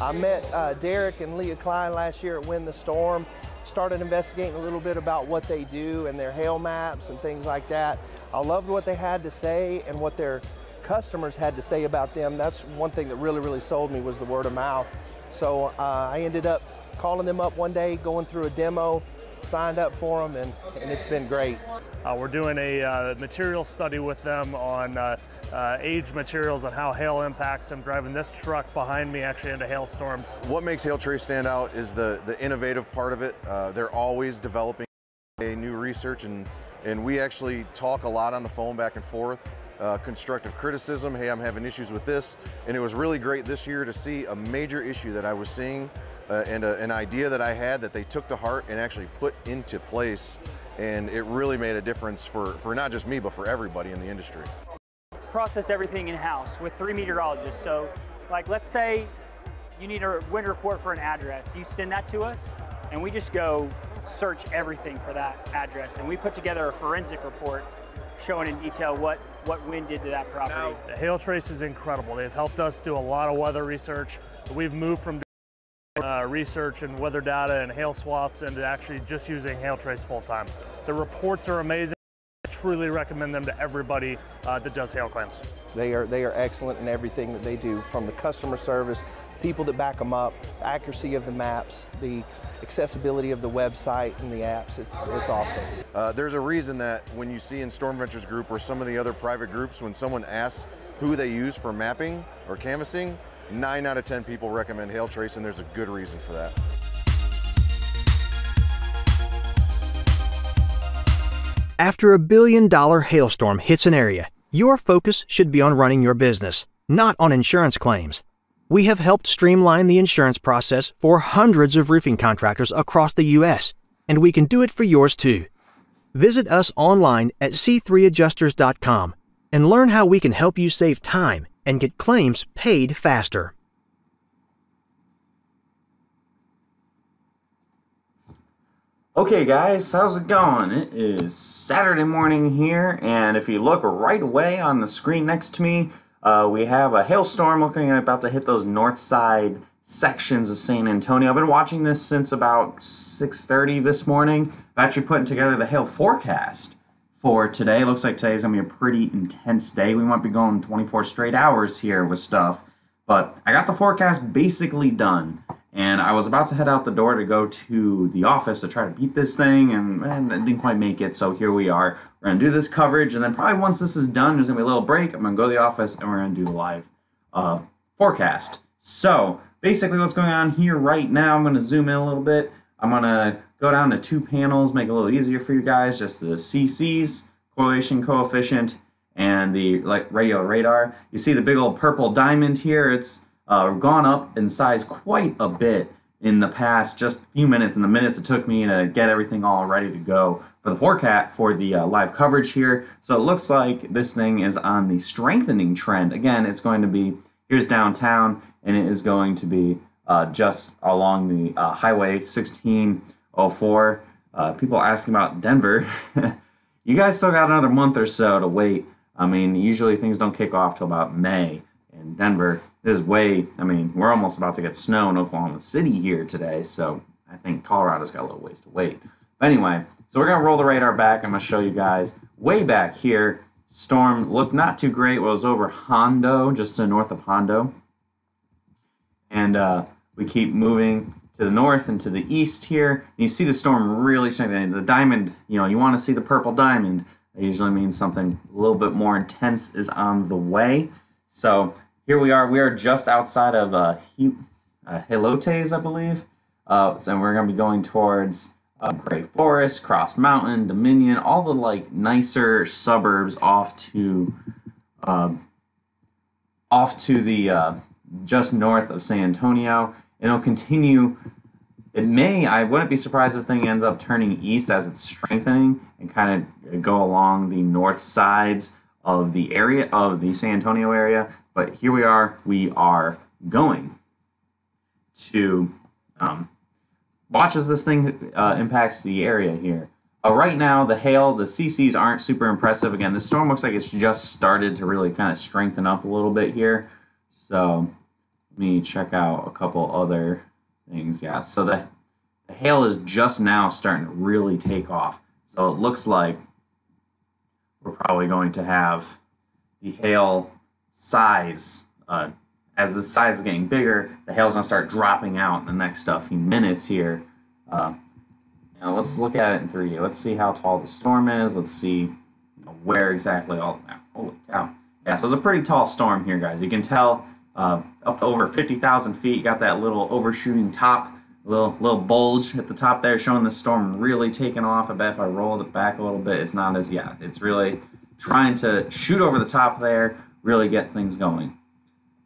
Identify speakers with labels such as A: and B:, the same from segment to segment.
A: I met Derek and Leah Klein last year at Win the Storm, started investigating a little bit about what they do and their hail maps and things like that. I loved what they had to say and what their customers had to say about them. That's one thing that really sold me, was the word of mouth. So I ended up calling them up one day, going through a demo, signed up for them, and it's been great.
B: We're doing a material study with them on aged materials and how hail impacts them, driving this truck behind me actually into hailstorms.
C: What makes Hail Trace stand out is the innovative part of it. They're always developing new research, and we actually talk a lot on the phone back and forth. Constructive criticism, hey, I'm having issues with this. And it was really great this year to see a major issue that I was seeing and an idea that I had that they took to heart and actually put into place. And it really made a difference for not just me, but for everybody in the industry.
D: Process everything in-house with 3 meteorologists. So, like, let's say you need a wind report for an address. You send that to us, and we just go search everything for that address. And we put together a forensic report showing in detail what wind did to that property.
B: Now, Hail Trace is incredible. They've helped us do a lot of weather research. We've moved from research and weather data and hail swaths into actually just using Hail Trace full time. The reports are amazing. I truly recommend them to everybody that does hail claims.
A: They are excellent in everything that they do, from the customer service, people that back them up, the accuracy of the maps, the accessibility of the website and the apps. It's awesome.
C: There's a reason that when you see in Storm Ventures Group or some of the other private groups, when someone asks who they use for mapping or canvassing, 9 out of 10 people recommend Hail Trace, and there's a good reason for that.
E: After a $1 billion hailstorm hits an area, your focus should be on running your business, not on insurance claims. We have helped streamline the insurance process for hundreds of roofing contractors across the U.S., and we can do it for yours too. Visit us online at c3adjusters.com and learn how we can help you save time and get claims paid faster.
F: Okay guys, how's it going? It is Saturday morning here, and if you look right away on the screen next to me, we have a hailstorm looking about to hit those north side sections of San Antonio. I've been watching this since about 6:30 this morning. I'm actually putting together the hail forecast for today. It looks like today's going to be a pretty intense day. We might be going 24 straight hours here with stuff, but I got the forecast basically done. And I was about to head out the door to go to the office to try to beat this thing, and I didn't quite make it, so here we are. We're going to do this coverage, and then probably once this is done, there's going to be a little break. I'm going to go to the office, and we're going to do the live forecast. So, basically what's going on here right now, I'm going to zoom in a little bit. I'm going to go down to 2 panels, make it a little easier for you guys, just the CCs, correlation coefficient, and the radio radar. You see the big old purple diamond here. It's gone up in size quite a bit in the past just a few minutes, in the minutes it took me to get everything all ready to go for the forecast for the live coverage here. So it looks like this thing is on the strengthening trend. Again, it's going to be, here's downtown, and it is going to be just along the Highway 1604. People asking about Denver. You guys still got another month or so to wait. I mean, usually things don't kick off till about May. In Denver, there's we're almost about to get snow in Oklahoma City here today, so I think Colorado's got a little ways to wait. But anyway, so we're going to roll the radar back. I'm going to show you guys way back here. Storm looked not too great. It was over Hondo, just to the north of Hondo. And we keep moving to the north and to the east here. And you see the storm really strengthening. The diamond, you want to see the purple diamond. That usually means something a little bit more intense is on the way. So here we are. We are just outside of Helotes, I believe. And we're going to be going towards Gray Forest, Cross Mountain, Dominion, all the nicer suburbs off to the just north of San Antonio. And it'll continue. I wouldn't be surprised if the thing ends up turning east as it's strengthening and kind of go along the north sides of the area, of the San Antonio area. But here we are going to watch as this thing impacts the area here. Right now, the hail, the CCs aren't super impressive. Again, the storm looks like it's just started to really kind of strengthen up a little bit here. So Let me check out a couple other things. Yeah, so the hail is just now starting to really take off. So it looks like we're probably going to have the hail size, as the size is getting bigger, the hail's going to start dropping out in the next few minutes here. Now let's look at it in 3D. Let's see how tall the storm is. Let's see where exactly all. Holy cow! Yeah, so it's a pretty tall storm here, guys. You can tell up to over 50,000 feet. You got that little overshooting top, little bulge at the top there, showing the storm really taking off. I bet if I rolled it back a little bit, it's not as it's really trying to shoot over the top there, really get things going.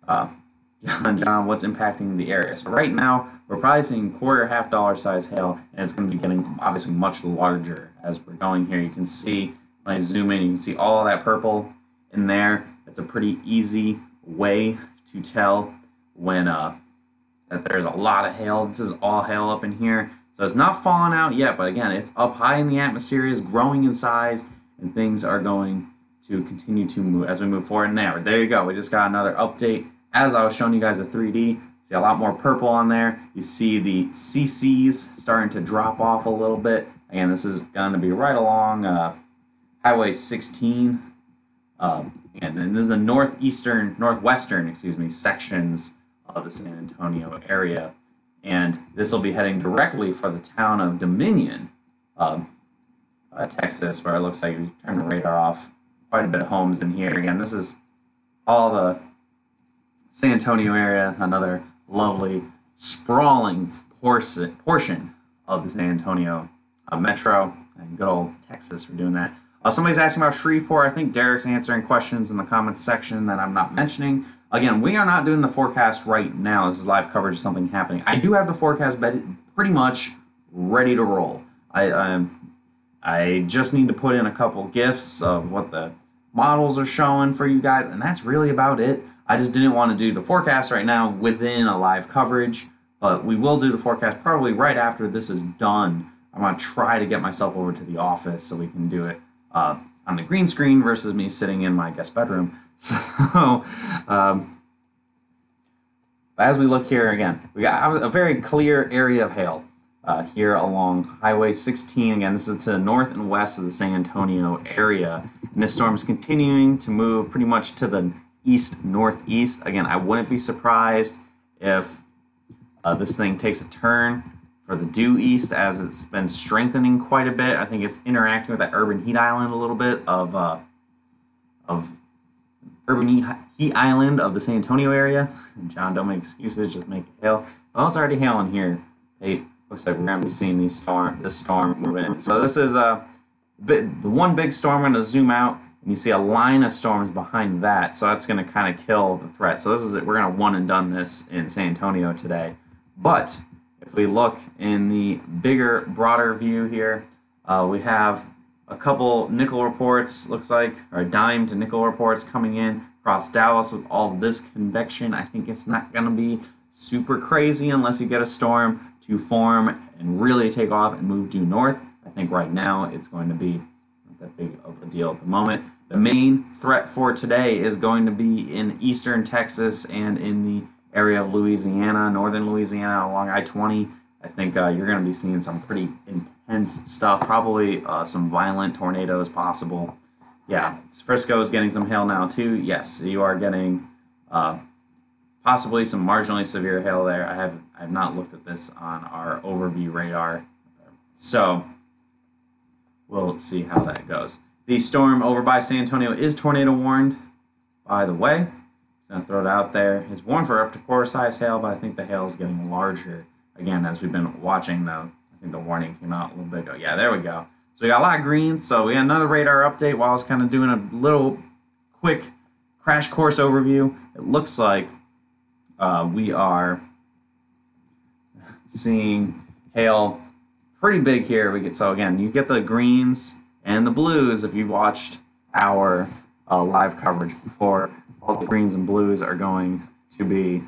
F: John, what's impacting the area? So right now, we're probably seeing $quarter, $half size hail, and it's going to be getting obviously much larger as we're going here. You can see, when I zoom in, you can see all that purple in there. It's a pretty easy way to tell when that there's a lot of hail. This is all hail up in here. So it's not falling out yet, but again, it's up high in the atmosphere, is growing in size, and things are going to continue to move as we move forward. And there you go. We just got another update. As I was showing you guys the 3D, see a lot more purple on there. You see the CCs starting to drop off a little bit. Again, this is going to be right along Highway 16. And then this is the northwestern sections of the San Antonio area. And this will be heading directly for the town of Dominion, Texas, where it looks like we turned the radar off. Quite a bit of homes in here. Again, this is all the San Antonio area, another lovely, sprawling portion of the San Antonio metro, and good old Texas for doing that. Somebody's asking about Shreveport. I think Derek's answering questions in the comments section that I'm not mentioning. Again, we are not doing the forecast right now. This is live coverage of something happening. I do have the forecast pretty much ready to roll. I just need to put in a couple GIFs of what the models are showing for you guys, and that's really about it. I just didn't want to do the forecast right now within a live coverage, but we will do the forecast probably right after this is done. I'm going to try to get myself over to the office so we can do it on the green screen versus me sitting in my guest bedroom. So, as we look here again, we got a very clear area of hail here along Highway 16. Again, this is to the north and west of the San Antonio area. And this storm is continuing to move pretty much to the east-northeast. Again, I wouldn't be surprised if this thing takes a turn for the due east, as it's been strengthening quite a bit. I think it's interacting with that urban heat island a little bit of urban heat island of the San Antonio area. John, don't make excuses, just make it hail. Well, it's already hailing here. Hey, looks like we're going to be seeing this storm moving in. So this is the one big storm. I'm going to zoom out, and you see a line of storms behind that. So that's going to kind of kill the threat. So this is it. We're going to one and done this in San Antonio today. But if we look in the bigger, broader view here, we have a couple nickel reports, looks like, or dime to nickel reports coming in across Dallas with all this convection. I think it's not going to be super crazy unless you get a storm to form and really take off and move due north. I think right now it's going to be not that big of a deal at the moment. The main threat for today is going to be in eastern Texas and in the area of Louisiana, northern Louisiana along I-20. I think you're going to be seeing some pretty intense stuff, probably some violent tornadoes possible. Yeah, Frisco is getting some hail now too. Yes, you are getting possibly some marginally severe hail there. I have not looked at this on our overview radar, so we'll see how that goes. The storm over by San Antonio is tornado warned, by the way. Going to throw it out there. It's warned for up to quarter-size hail, but I think the hail is getting larger. Again, as we've been watching, though, I think the warning came out a little bit ago. Yeah, there we go. So we got a lot of green. So we got another radar update while I was kind of doing a little quick crash course overview. It looks like we are seeing hail pretty big here. So again, you get the greens and the blues if you've watched our live coverage before. All the greens and blues are going to be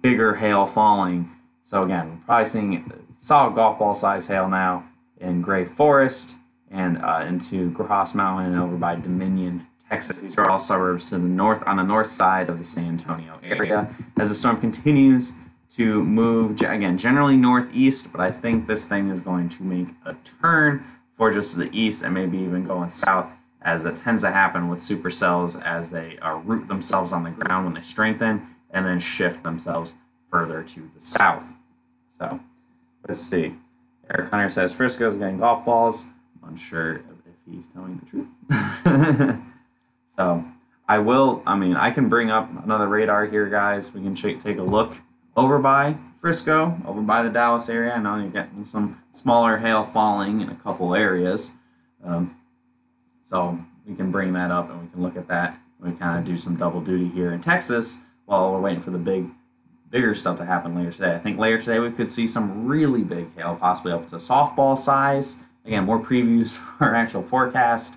F: bigger hail falling. So again, we're probably seeing solid golf ball size hail now in Gray Forest and into Grosse Mountain and over by Dominion, Texas. These are all suburbs to the north, on the north side of the San Antonio area. As the storm continues to move, again, generally northeast, but I think this thing is going to make a turn for just the east and maybe even going south, as it tends to happen with supercells as they root themselves on the ground when they strengthen and then shift themselves further to the south. So let's see. Eric Hunter says Frisco's getting golf balls. I'm unsure if he's telling the truth. So I can bring up another radar here, guys. We can take a look over by Frisco, over by the Dallas area. I know you're getting some smaller hail falling in a couple areas. So we can bring that up and we can look at that. We kind of do some double duty here in Texas while we're waiting for the bigger stuff to happen later today. I think later today we could see some really big hail, possibly up to softball size. Again, more previews for our actual forecast.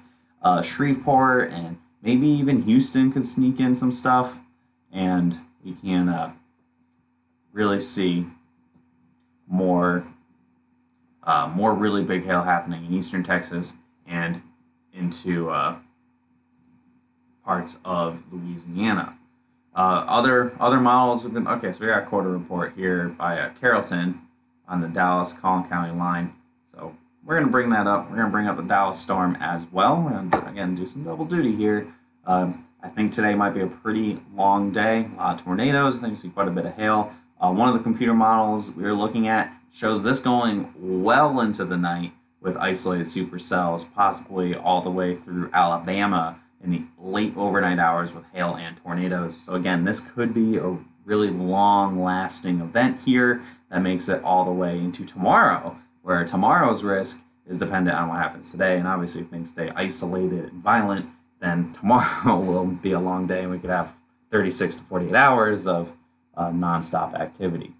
F: Shreveport and maybe even Houston could sneak in some stuff, and we can really see more really big hail happening in eastern Texas and into parts of Louisiana. Other models have been okay. So we got a quarter report here by Carrollton on the Dallas-Collin County line. So we're going to bring that up. We're going to bring up the Dallas storm as well. We're going to, again, do some double duty here. I think today might be a pretty long day. A lot of tornadoes. I think we see quite a bit of hail. One of the computer models we were looking at shows this going well into the night with isolated supercells, possibly all the way through Alabama in the late overnight hours with hail and tornadoes. So again, this could be a really long-lasting event here that makes it all the way into tomorrow, where tomorrow's risk is dependent on what happens today. And obviously, if things stay isolated and violent, then tomorrow will be a long day and we could have 36 to 48 hours of nonstop activity.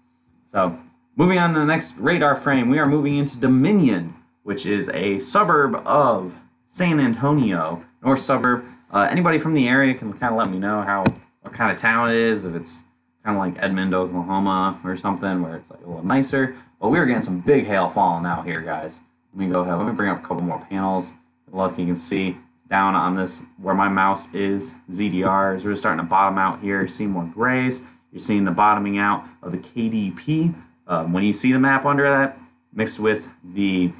F: So moving on to the next radar frame, we are moving into Dominion, which is a suburb of San Antonio, north suburb. Anybody from the area can kind of let me know what kind of town it is, if it's kind of like Edmond, Oklahoma or something where it's like a little nicer. But we were getting some big hail falling out here, guys. Let me go ahead. Let me bring up a couple more panels. Look, you can see down on this where my mouse is, ZDRs. We're starting to bottom out here. You're seeing more grays. You're seeing the bottoming out of the KDP. When you see the map under that, mixed with the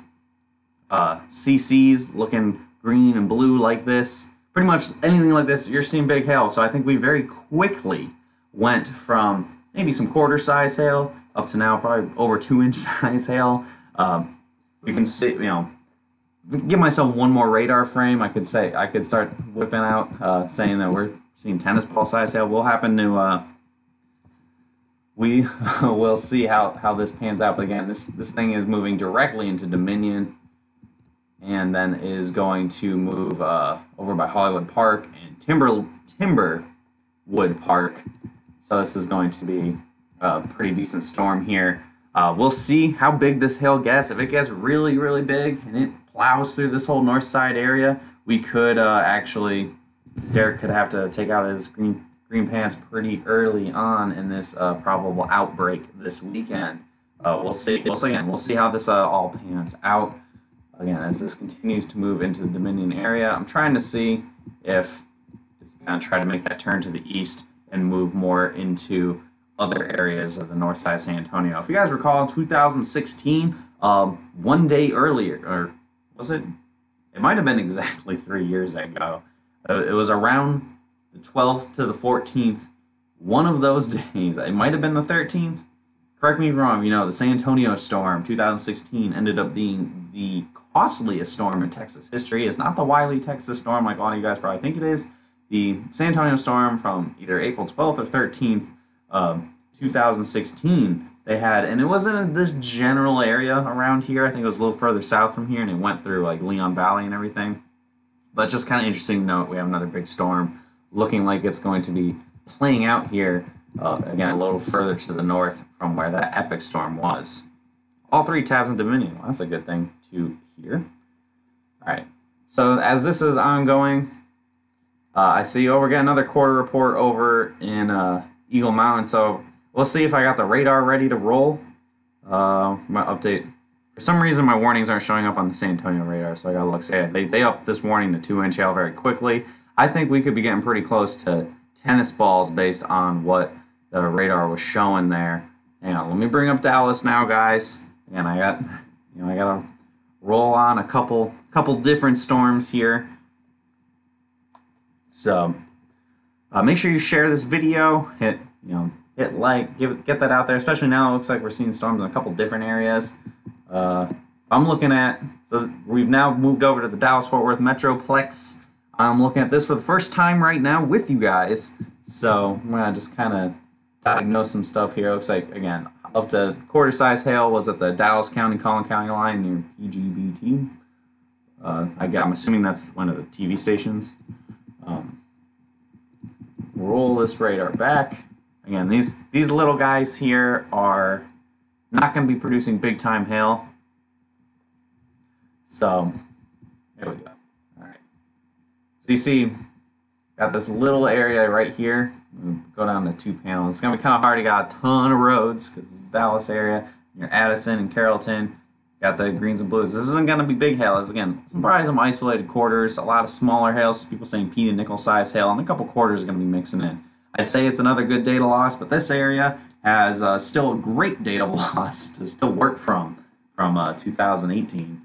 F: CCs looking green and blue like this, pretty much anything like this, you're seeing big hail. So I think we very quickly went from maybe some quarter size hail up to now probably over 2-inch size hail. We can see, give myself one more radar frame. I could start whipping out saying that we're seeing tennis ball size hail. We'll happen to we will see how this pans out. But again, this thing is moving directly into Dominion, and then is going to move over by Hollywood Park and Timberwood Park. So this is going to be a pretty decent storm here. We'll see how big this hail gets. If it gets really, really big and it plows through this whole north side area, we could actually, Derek could have to take out his green pants pretty early on in this probable outbreak this weekend. We'll see. We'll see how this all pans out. Again, as this continues to move into the Dominion area, I'm trying to see if it's going to try to make that turn to the east and move more into other areas of the north side of San Antonio. If you guys recall, in 2016, 1 day earlier, or was it? It might have been exactly 3 years ago. It was around the 12th to the 14th, one of those days. It might have been the 13th. Correct me if I'm wrong. The San Antonio storm, 2016, ended up being the costliest storm in Texas history. It's not the Wiley, Texas storm like a lot of you guys probably think it is. The San Antonio storm from either April 12th or 13th, 2016, they had, and it wasn't in this general area around here. I think it was a little further south from here, and it went through like Leon Valley and everything. But just kind of interesting to note, we have another big storm looking like it's going to be playing out here, again, a little further to the north from where that epic storm was. All 3 tabs in Dominion. Well, that's a good thing to hear. All right. So as this is ongoing, I see we're getting another quarter report over in Eagle Mountain. So we'll see if I got the radar ready to roll. My update. For some reason, my warnings aren't showing up on the San Antonio radar, so I gotta look. So yeah, they upped this warning to 2-inch hail very quickly. I think we could be getting pretty close to tennis balls based on what the radar was showing there. Hang on, let me bring up Dallas now, guys. And I gotta roll on a couple different storms here. So make sure you share this video. Hit like, get that out there. Especially now, it looks like we're seeing storms in a couple different areas. I'm looking at, so we've now moved over to the Dallas-Fort Worth Metroplex. I'm looking at this for the first time right now with you guys. So I'm gonna just kind of diagnose some stuff here. It looks like, again, up to quarter-size hail was at the Dallas County, Collin County line near PGBT. I'm assuming that's one of the TV stations. Roll this radar back. Again, these little guys here are not going to be producing big-time hail. So, there we go. All right. So you see, got this little area right here. Go down to 2 panels. It's going to be kind of hard to get a ton of roads because it's the Dallas area. You're Addison and Carrollton. Got the greens and blues. This isn't going to be big hail. It's, again, probably some isolated quarters, a lot of smaller hail. People saying pea and nickel size hail, and a couple quarters are going to be mixing in. I'd say it's another good data loss, but this area has still a great data loss to still work from 2018.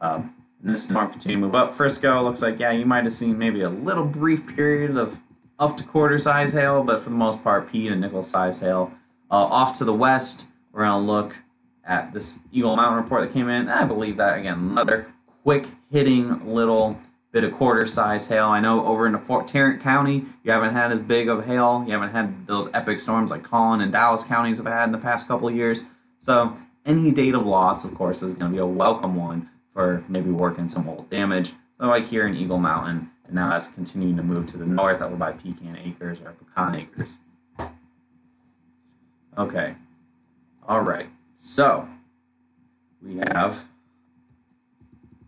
F: And this storm continue to move up. Frisco looks like, yeah, you might have seen maybe a little brief period of up to quarter size hail, but for the most part, pea and nickel size hail. Off to the west, we're going to look at this Eagle Mountain report that came in. I believe that, again, another quick hitting little bit of quarter size hail. I know over in Fort Tarrant County, you haven't had as big of hail. You haven't had those epic storms like Collin and Dallas counties have had in the past couple of years. So any date of loss, of course, is going to be a welcome one for maybe working some old damage. So like here in Eagle Mountain, and now that's continuing to move to the north over by Pecan Acres or Pecan Acres. Okay. All right. So we have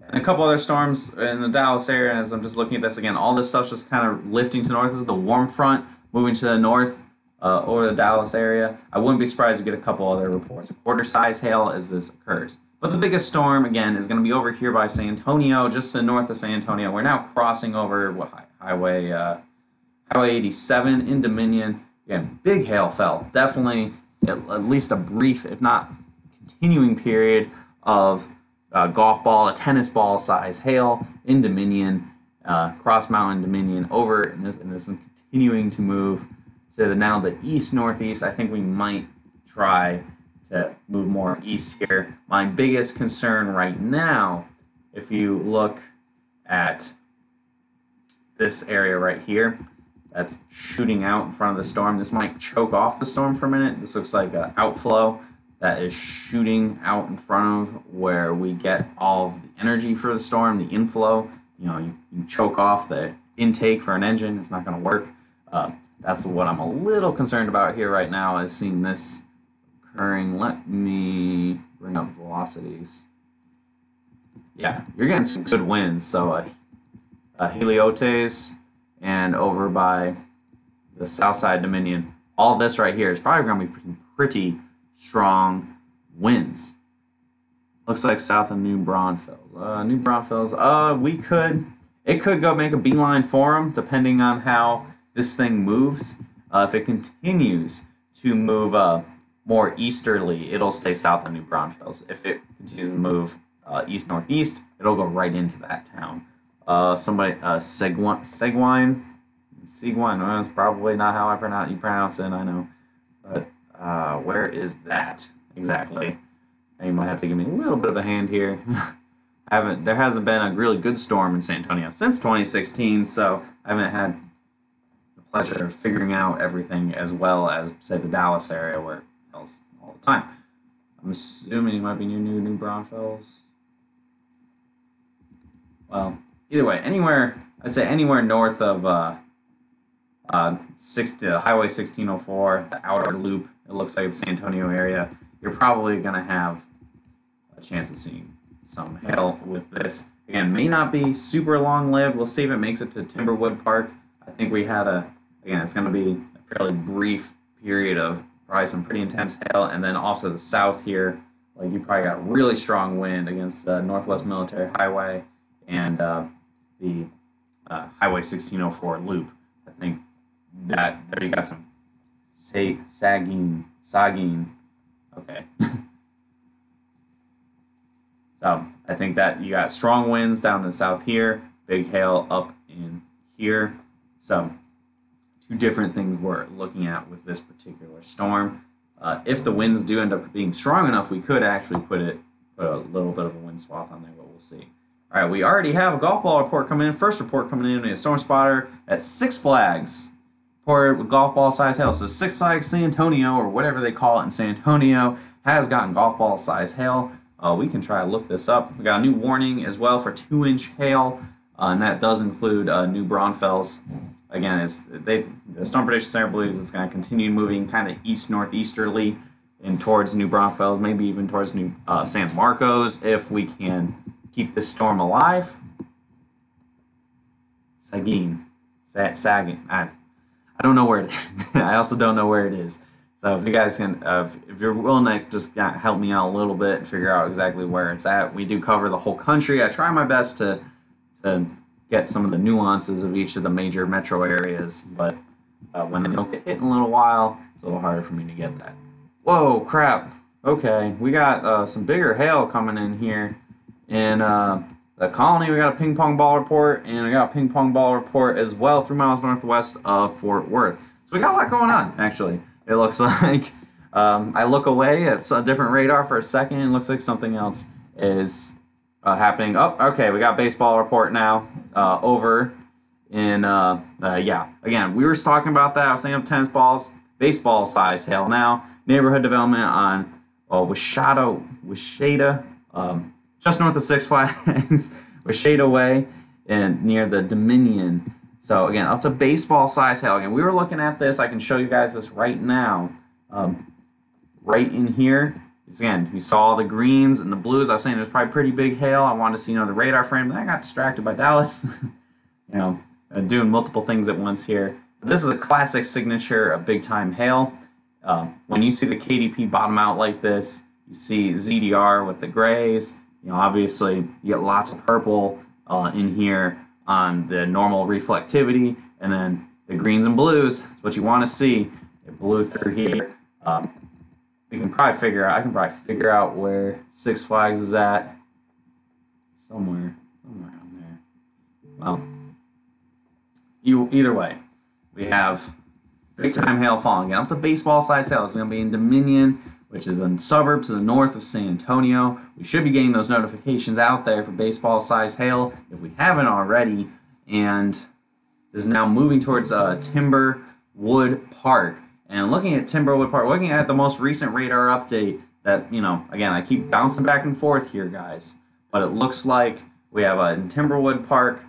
F: a couple other storms in the Dallas area. As I'm just looking at this again, all this stuff's just kind of lifting to the north. This is the warm front moving to the north over the Dallas area. I wouldn't be surprised to get a couple other reports. A quarter size hail as this occurs. But the biggest storm, again, is going to be over here by San Antonio, just to the north of San Antonio. We're now crossing over Highway 87 in Dominion. Again, big hail fell. Definitely at least a brief, if not continuing period of golf ball, a tennis ball size hail in Dominion, Cross Mountain Dominion over, and this is continuing to move to now the east-northeast. I think we might try to move more east here. My biggest concern right now, if you look at this area right here, that's shooting out in front of the storm. This might choke off the storm for a minute. This looks like an outflow that is shooting out in front of where we get all of the energy for the storm, the inflow. You choke off the intake for an engine. It's not going to work. That's what I'm a little concerned about here right now, is seeing this occurring. Let me bring up velocities. Yeah, you're getting some good winds. So Heliotes and over by the Southside Dominion, all this right here is probably going to be pretty strong winds. Looks like south of New Braunfels. It could go make a beeline for them, depending on how this thing moves. If it continues to move more easterly, it'll stay south of New Braunfels. If it continues to move east-northeast, it'll go right into that town. Seguin. Well, that's probably not how you pronounce it, I know. But where is that exactly? You might have to give me a little bit of a hand here. There hasn't been a really good storm in San Antonio since 2016, so I haven't had the pleasure of figuring out everything as well as, say, the Dallas area where it hails all the time. I'm assuming it might be near New Braunfels. Well, either way, I'd say anywhere north of Highway 1604, the outer loop, it looks like the San Antonio area, you're probably going to have a chance of seeing some hail with this. Again, may not be super long-lived. We'll see if it makes it to Timberwood Park. I think we had it's going to be a fairly brief period of probably some pretty intense hail, and then off to the south here, like you probably got really strong wind against the Northwest Military Highway and the Highway 1604 loop. I think that there you got some sagging. Okay. So I think that you got strong winds down in the south here, big hail up in here. So two different things we're looking at with this particular storm. If the winds do end up being strong enough, we could actually put a little bit of a wind swath on there, but we'll see. All right, we already have a golf ball report coming in. First report coming in, we have a storm spotter at Six Flags. Reported with golf ball size hail. So Six Flags San Antonio, or whatever they call it in San Antonio, has gotten golf ball size hail. We can try to look this up. We got a new warning as well for 2-inch hail, and that does include New Braunfels. Again, the Storm Prediction Center believes it's going to continue moving kind of east-northeasterly and towards New Braunfels, maybe even towards New San Marcos if we can keep this storm alive. Sagging. I don't know where it is. I also don't know where it is. So if you guys can, if you're willing to just help me out a little bit and figure out exactly where it's at. We do cover the whole country. I try my best to get some of the nuances of each of the major metro areas, but when they don't get hit in a little while, it's a little harder for me to get that. Whoa, crap. Okay, we got some bigger hail coming in here. In the Colony, we got a ping pong ball report, and we got a ping pong ball report as well 3 miles northwest of Fort Worth. So we got a lot going on, actually. It looks like I look away at a different radar for a second, and it looks like something else is happening. Oh, okay, we got baseball report now over in, yeah. Again, we were talking about that. I was thinking of tennis balls, baseball size hail now. Neighborhood development on Washada, just north of Six Flags, Washada Way, and near the Dominion. So again, up to baseball size hail. Again, we were looking at this. I can show you guys this right now. Right in here. Again, you saw the greens and the blues. I was saying there's probably pretty big hail. I wanted to see, the radar frame. Then I got distracted by Dallas. Doing multiple things at once here. But this is a classic signature of big time hail. When you see the KDP bottom out like this, you see ZDR with the grays. Obviously you get lots of purple in here on the normal reflectivity, and then the greens and blues is what you want to see. It blew through here. We can probably figure out. I can probably figure out where Six Flags is at. Somewhere around there. Well, either way, we have big time hail falling. Again, up to baseball size hail. It's going to be in Dominion, which is a suburb to the north of San Antonio. We should be getting those notifications out there for baseball size hail if we haven't already. And this is now moving towards Timberwood Park. And looking at Timberwood Park, looking at the most recent radar update that, again, I keep bouncing back and forth here, guys. But it looks like we have in Timberwood Park,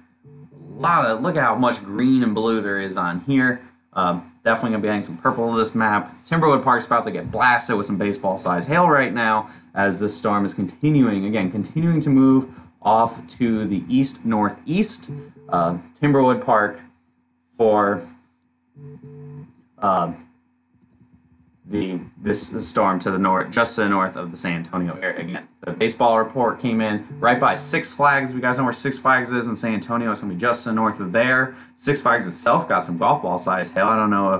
F: look at how much green and blue there is on here. Definitely going to be adding some purple to this map. Timberwood Park's about to get blasted with some baseball-sized hail right now as this storm is continuing to move off to the east-northeast. Timberwood Park for this storm to the north, just to the north of the San Antonio area. Again, the baseball report came in right by Six Flags. If you guys know where Six Flags is in San Antonio, it's going to be just to the north of there. Six Flags itself got some golf ball size hail. I don't know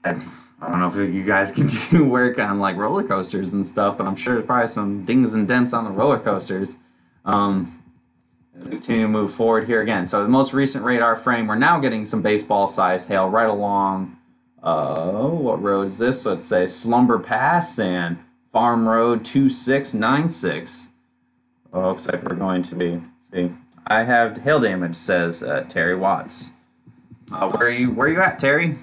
F: if you guys can do work on like roller coasters and stuff, but I'm sure there's probably some dings and dents on the roller coasters. Continue to move forward here again. So the most recent radar frame, we're now getting some baseball size hail right along. What road is this? So let's say Slumber Pass and Farm Road 2696. Looks like we're going to be. See, I have hail damage, says Terry Watts. Where are you at, Terry?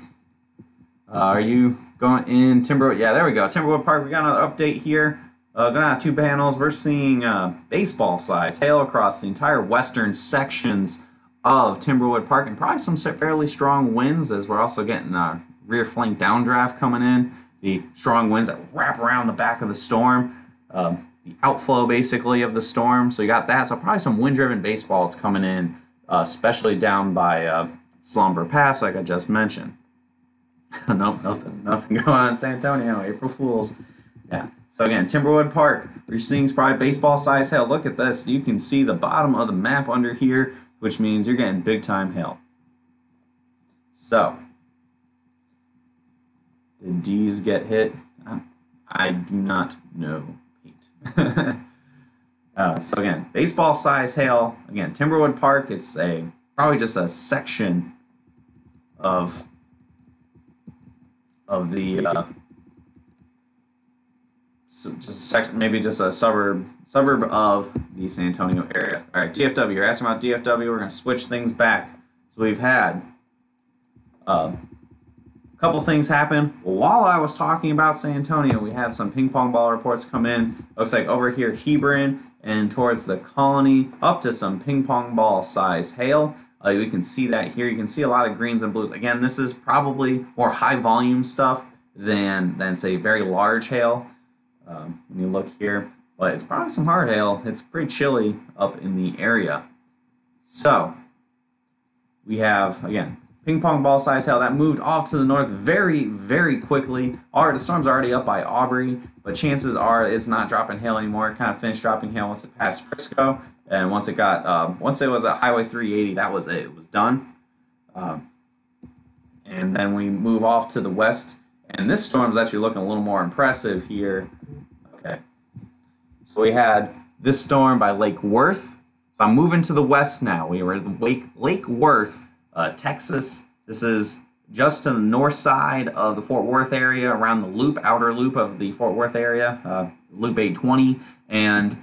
F: Are you going in Timberwood? Yeah, there we go. Timberwood Park. We got another update here. Going on 2 panels. We're seeing baseball size hail across the entire western sections of Timberwood Park, and probably some fairly strong winds as we're also getting rear flank downdraft coming in. The strong winds that wrap around the back of the storm. The outflow basically of the storm. So you got that. So probably some wind-driven baseballs coming in, especially down by Slumber Pass, like I just mentioned. Nope, nothing going on in San Antonio. April Fools. Yeah. So again, Timberwood Park, we're seeing probably baseball size hail. Look at this. You can see the bottom of the map under here which means you're getting big time hail. So, did D's get hit? I do not know, Pete. So again, baseball size hail. Again, Timberwood Park. It's probably just a section of the maybe just a suburb of the San Antonio area. All right, DFW. You're asking about DFW. We're gonna switch things back. So we've had a couple things happen while I was talking about San Antonio. We had some ping pong ball reports come in. Looks like over here, Hebron and towards the Colony, up to some ping pong ball size hail. We can see that here. You can see a lot of greens and blues. Again, this is probably more high volume stuff than say very large hail. When you look here, but it's probably some hard hail. It's pretty chilly up in the area. So we have, again, ping pong ball size hail that moved off to the north very, very quickly. The storm's already up by Aubrey, but chances are it's not dropping hail anymore. It kind of finished dropping hail once it passed Frisco, and once it was at Highway 380, that was it. It was done. And then we move off to the west, and this storm is actually looking a little more impressive here. Okay, so we had this storm by Lake Worth. So I'm moving to the west now. We were at Lake Worth, Texas. This is just to the north side of the Fort Worth area, around the loop, outer loop of the Fort Worth area, Loop 820, and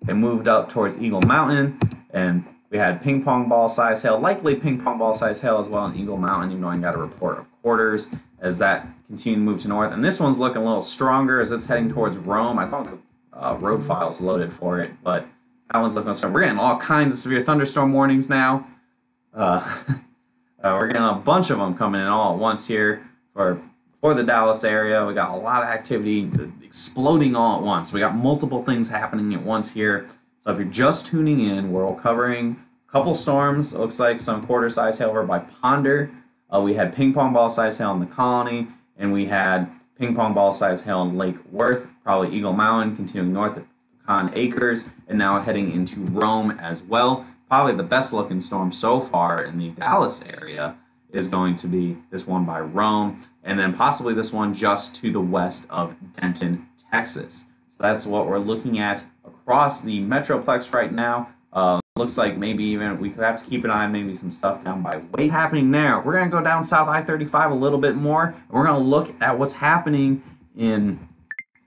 F: it moved up towards Eagle Mountain, and we had ping pong ball size hail, likely ping pong ball size hail as well in Eagle Mountain, even though I got a report of quarters as that continued to move to north. And this one's looking a little stronger as it's heading towards Rome. I don't have road files loaded for it, but that one's looking strong. We're getting all kinds of severe thunderstorm warnings now. We're getting a bunch of them coming in all at once here for the Dallas area. We got a lot of activity exploding all at once. We got multiple things happening at once here. So if you're just tuning in, we're covering a couple storms. It looks like some quarter-size hail over by Ponder. We had ping pong ball size hail in the Colony, and we had ping pong ball size hail in Lake Worth, probably Eagle Mountain, continuing north at Pecan Acres, and now heading into Rome as well. Probably the best looking storm so far in the Dallas area is going to be this one by Rome, and then possibly this one just to the west of Denton, Texas. So that's what we're looking at across the Metroplex right now. Looks like maybe even we could have to keep an eye on maybe some stuff down by Wake happening there. We're going to go down South I-35 a little bit more, and we're going to look at what's happening in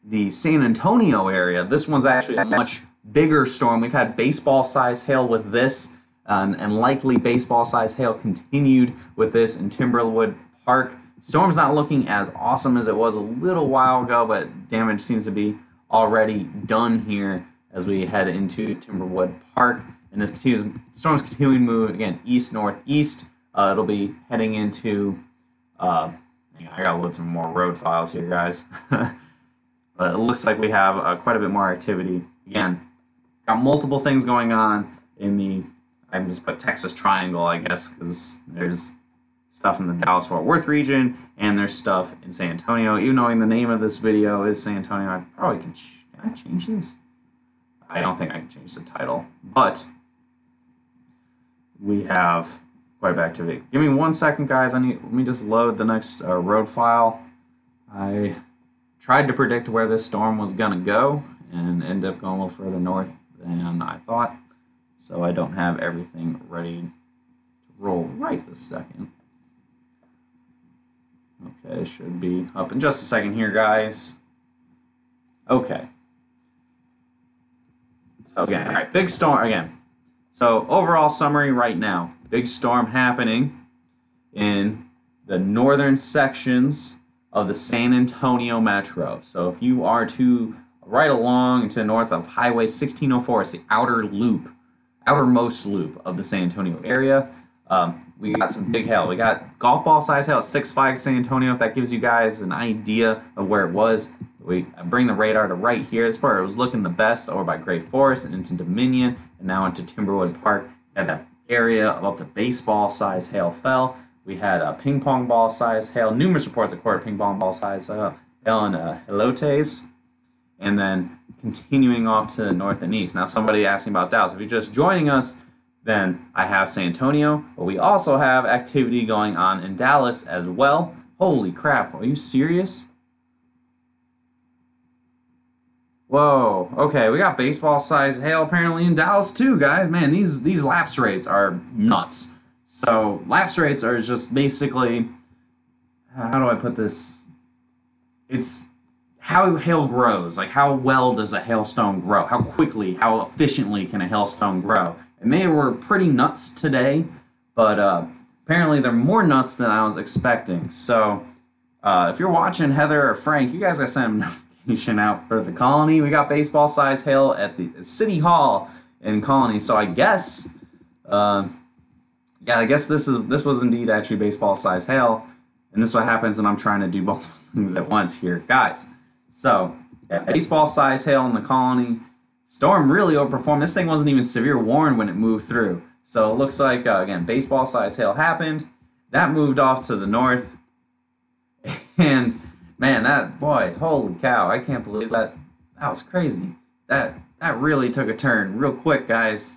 F: the San Antonio area. This one's actually a much bigger storm. We've had baseball-sized hail with this, and likely baseball-sized hail continued with this in Timberwood Park. Storm's not looking as awesome as it was a little while ago, but damage seems to be already done here as we head into Timberwood Park. And this storm's continuing to move, again, east-northeast. It'll be heading into, I gotta load some more road files here, guys. But it looks like we have quite a bit more activity. Again, got multiple things going on in the, I just put Texas Triangle, I guess, because there's stuff in the Dallas-Fort Worth region, and there's stuff in San Antonio. Even knowing the name of this video is San Antonio, I probably can I change this? I don't think I can change the title, but we have quite a bit of activity. Give me 1 second, guys. Let me just load the next road file. I tried to predict where this storm was gonna go and ended up going a little further north than I thought, so I don't have everything ready to roll right this second. Okay, it should be up in just a second here, guys. Okay. So again, all right, big storm again. So overall summary right now, big storm happening in the northern sections of the San Antonio Metro. So if you are to right along to the north of Highway 1604, it's the outer loop, outermost loop of the San Antonio area. We got some big hail. We got golf ball size hail at 6.5 San Antonio, if that gives you guys an idea of where it was. We bring the radar to right here. This part it was looking the best over by Great Forest and into Dominion and now into Timberwood Park. At that area of up to baseball size hail fell. We had a ping pong ball size hail. Numerous reports recorded ping pong ball size hail in Elotes. And then continuing off to the north and east. Now somebody asked me about Dallas. If you're just joining us, Then I have San Antonio, but we also have activity going on in Dallas as well. Holy crap, are you serious? Whoa, okay, we got baseball-sized hail apparently in Dallas too, guys. Man, these lapse rates are nuts. So lapse rates are just basically, how do I put this? It's how hail grows. Like, how well does a hailstone grow? How quickly, how efficiently can a hailstone grow? And they were pretty nuts today, but apparently they're more nuts than I was expecting. So if you're watching, Heather or Frank, you guys got some notification out for the Colony. We got baseball-sized hail at the City Hall in Colony. So I guess, yeah, I guess this was indeed actually baseball-sized hail, and this is what happens when I'm trying to do both things at once here, guys. So yeah, baseball-sized hail in the Colony. Storm really overperformed. This thing wasn't even severe warned when it moved through. So it looks like, again, baseball-sized hail happened. That moved off to the north. And, man, that, boy, holy cow. I can't believe that. That was crazy. That really took a turn real quick, guys.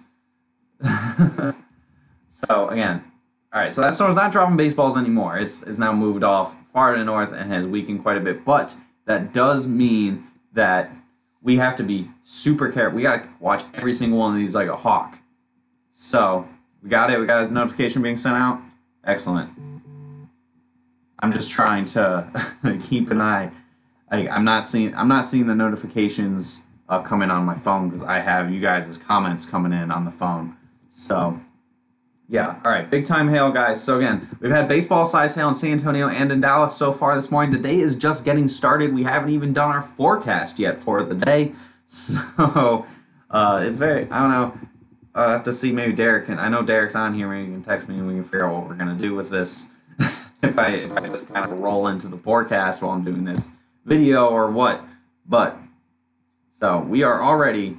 F: So, again, all right, so that storm's not dropping baseballs anymore. It's now moved off far to the north and has weakened quite a bit. But that does mean that we have to be super careful. We got to watch every single one of these like a hawk. So we got it. We got a notification being sent out. Excellent. I'm just trying to keep an eye. I'm not seeing the notifications coming on my phone because I have you guys' comments coming in on the phone. So yeah. All right. Big time hail, guys. So again, we've had baseball-sized hail in San Antonio and in Dallas so far this morning. The day is just getting started. We haven't even done our forecast yet for the day. So it's very, I don't know. I have to see maybe Derek. I know Derek's on here. Maybe you can text me and we can figure out what we're going to do with this. if I just kind of roll into the forecast while I'm doing this video or what. But so we are already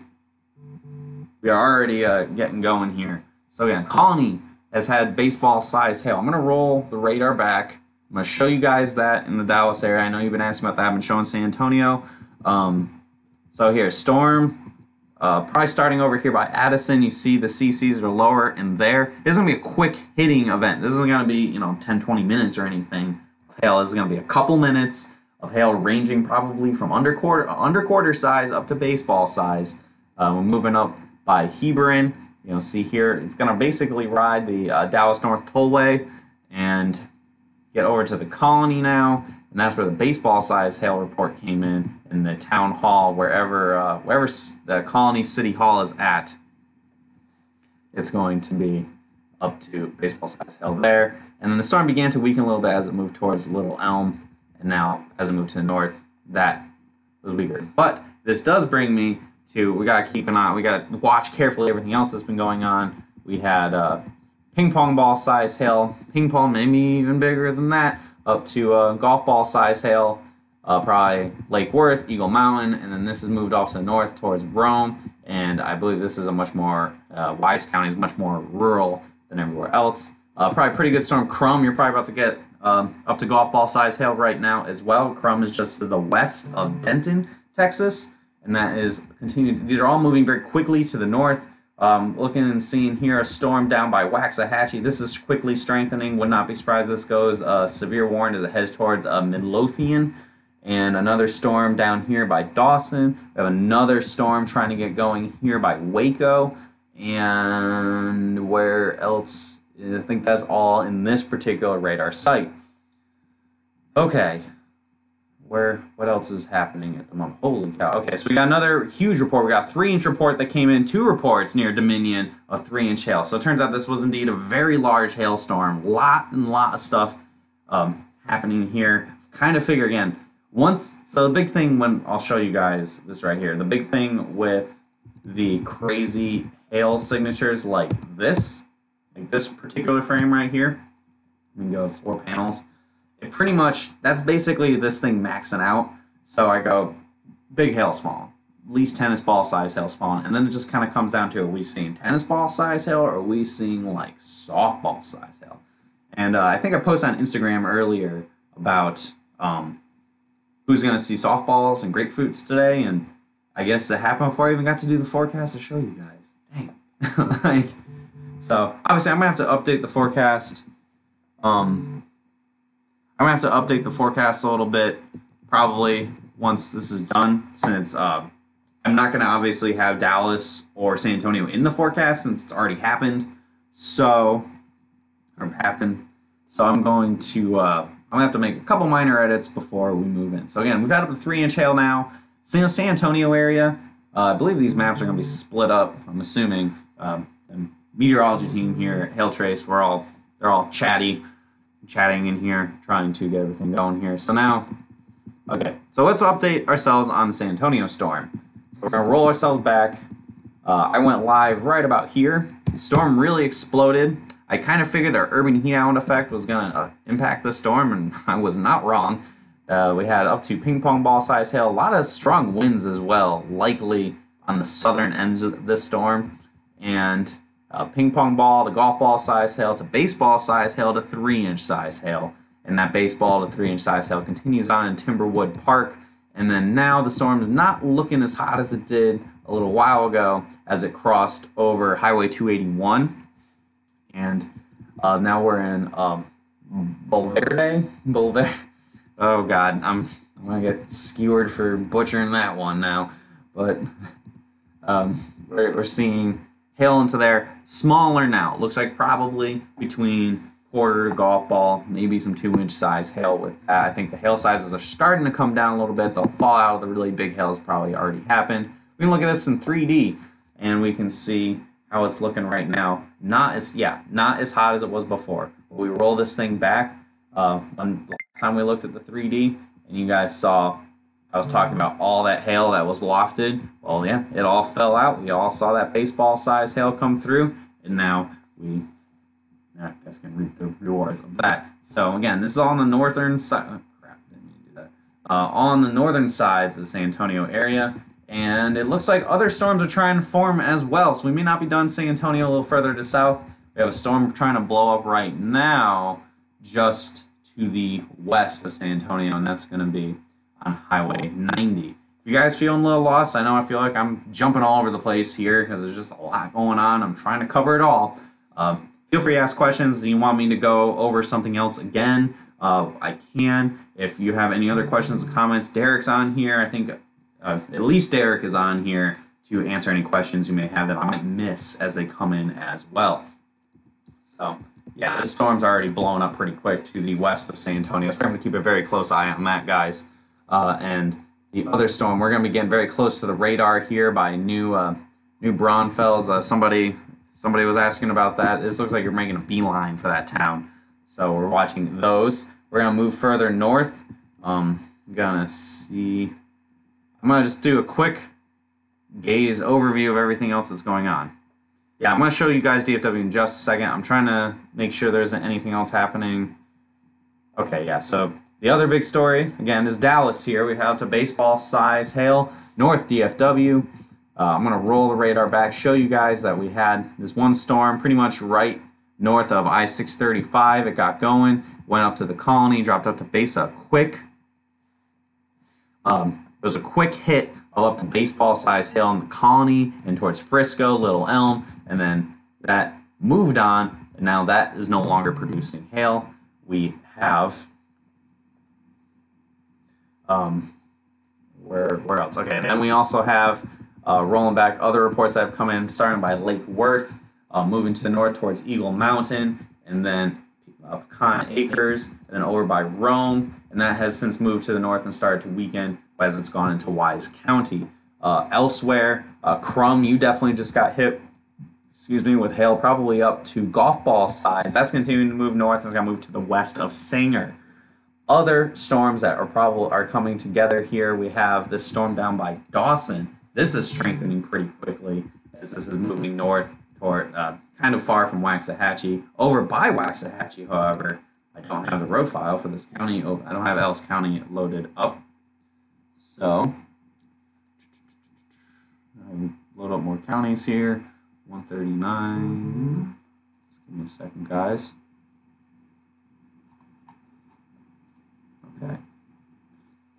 F: getting going here. So again, Colony has had baseball-sized hail. I'm going to roll the radar back. I'm going to show you guys that in the Dallas area. I know you've been asking about that. I've been showing San Antonio. So here, storm, probably starting over here by Addison. You see the CCs are lower in there. This is going to be a quick hitting event. This isn't going to be, 10, 20 minutes or anything of hail. This is going to be a couple minutes of hail ranging probably from under quarter size up to baseball size. We're moving up by Hebron. See here, it's going to basically ride the Dallas North Tollway and get over to the Colony now, and that's where the baseball-sized hail report came in the town hall, wherever the Colony City Hall is at. It's going to be up to baseball-sized hail there, and then the storm began to weaken a little bit as it moved towards Little Elm, and now as it moved to the north, that was weaker. But this does bring me to, we got to keep an eye, we got to watch carefully everything else that's been going on. We had ping pong ball size hail, ping pong maybe even bigger than that, up to golf ball size hail, probably Lake Worth, Eagle Mountain, and then this has moved off to the north towards Rome, and I believe this is a much more, Wise County is much more rural than everywhere else. Probably pretty good storm. Crum, you're probably about to get up to golf ball size hail right now as well. Crum is just to the west of Denton, Texas. And that is continued. These are all moving very quickly to the north. Looking and seeing here a storm down by Waxahachie. This is quickly strengthening. Would not be surprised if this goes severe warning as it heads towards Midlothian. And another storm down here by Dawson. We have another storm trying to get going here by Waco. And where else? I think that's all in this particular radar site. Okay. What else is happening at the moment? Holy cow. Okay, so we got another huge report. We got a 3-inch report that came in, 2 reports near Dominion of 3-inch hail. So it turns out this was indeed a very large hailstorm. Lot of stuff happening here. Kind of figure again, so the big thing when, I'll show you guys this right here. The big thing with the crazy hail signatures like this particular frame right here. We can go 4 panels. It pretty much, that's basically this thing maxing out. So I go big hail spawn, at least tennis ball size hail spawn, and then it just kind of comes down to, are we seeing tennis ball size hail or are we seeing like softball size hail? And I think I posted on Instagram earlier about who's going to see softballs and grapefruits today, and I guess that happened before I even got to do the forecast to show you guys. Dang. So obviously I'm gonna have to update the forecast. I'm gonna have to update the forecast a little bit, probably once this is done, since I'm not gonna obviously have Dallas or San Antonio in the forecast since it's already happened. So I'm going to I'm gonna have to make a couple minor edits before we move in. So again, we've got up to 3-inch hail now. San Antonio area. I believe these maps are gonna be split up. I'm assuming. The meteorology team here at Hail Trace, they're all chatting in here, trying to get everything going here. So now, okay, so let's update ourselves on the San Antonio storm. So we're gonna roll ourselves back. I went live right about here. The storm really exploded. I kind of figured our urban heat island effect was gonna impact the storm, and I was not wrong. We had up to ping pong ball size hail, a lot of strong winds as well, likely on the southern ends of this storm, and ping pong ball to golf ball size hail to baseball size hail to 3-inch size hail. And that baseball to 3-inch size hail continues on in Timberwood Park. And then now the storm is not looking as hot as it did a little while ago as it crossed over Highway 281. And now we're in Bulverde. Oh God, I'm gonna get skewered for butchering that one now. But we're seeing hail into there. Smaller now. It looks like probably between quarter to golf ball, maybe some 2-inch size hail with that. I think the hail sizes are starting to come down a little bit. They'll fall out. The really big hail's probably already happened. We can look at this in 3D and we can see how it's looking right now. Not as hot as it was before. But we roll this thing back. When the last time we looked at the 3D and you guys saw I was talking about all that hail that was lofted. Well, yeah, it all fell out. We all saw that baseball-sized hail come through, and now we, I guess, can reap the rewards of that. So again, this is all on the northern side. Oh, crap, didn't mean to do that. All on the northern sides of the San Antonio area, and it looks like other storms are trying to form as well. So we may not be done San Antonio a little further to south. We have a storm trying to blow up right now, just to the west of San Antonio, and that's going to be on Highway 90. If you guys feeling a little lost, I know I feel like I'm jumping all over the place here because there's just a lot going on. I'm trying to cover it all. Feel free to ask questions. Do you want me to go over something else again? I can. If you have any other questions or comments, Derek's on here. I think at least Derek is on here to answer any questions you may have that I might miss as they come in as well. So yeah, this storm's already blown up pretty quick to the west of San Antonio. So we're going to keep a very close eye on that, guys. And the other storm, we're going to be getting very close to the radar here by New Braunfels. Somebody was asking about that. This looks like you're making a beeline for that town. So we're watching those. We're going to move further north. I'm going to just do a quick gaze overview of everything else that's going on. Yeah, I'm going to show you guys DFW in just a second. I'm trying to make sure there isn't anything else happening. Okay, yeah, so the other big story, again, is Dallas here. We have to baseball size hail, North DFW. I'm going to roll the radar back, show you guys that we had this one storm pretty much right north of I-635. It got going, went up to the Colony, dropped up to Besa quick. It was a quick hit of up to baseball size hail in the Colony and towards Frisco, Little Elm, and then that moved on, and now that is no longer producing hail. We have where else? Okay, then we also have rolling back other reports that have come in, starting by Lake Worth, moving to the north towards Eagle Mountain, and then Pecan Acres, and then over by Rome, and that has since moved to the north and started to weaken as it's gone into Wise County. Elsewhere, Crum, you definitely just got hit, with hail probably up to golf ball size. That's continuing to move north and it's going to move to the west of Sanger. Other storms that are coming together here, we have this storm down by Dawson. This is strengthening pretty quickly as this is moving north toward kind of far from Waxahachie. Over by Waxahachie, however, I don't have the road file for this county. I don't have Ellis County loaded up. So, load up more counties here. 139. Give me a second, guys. Okay.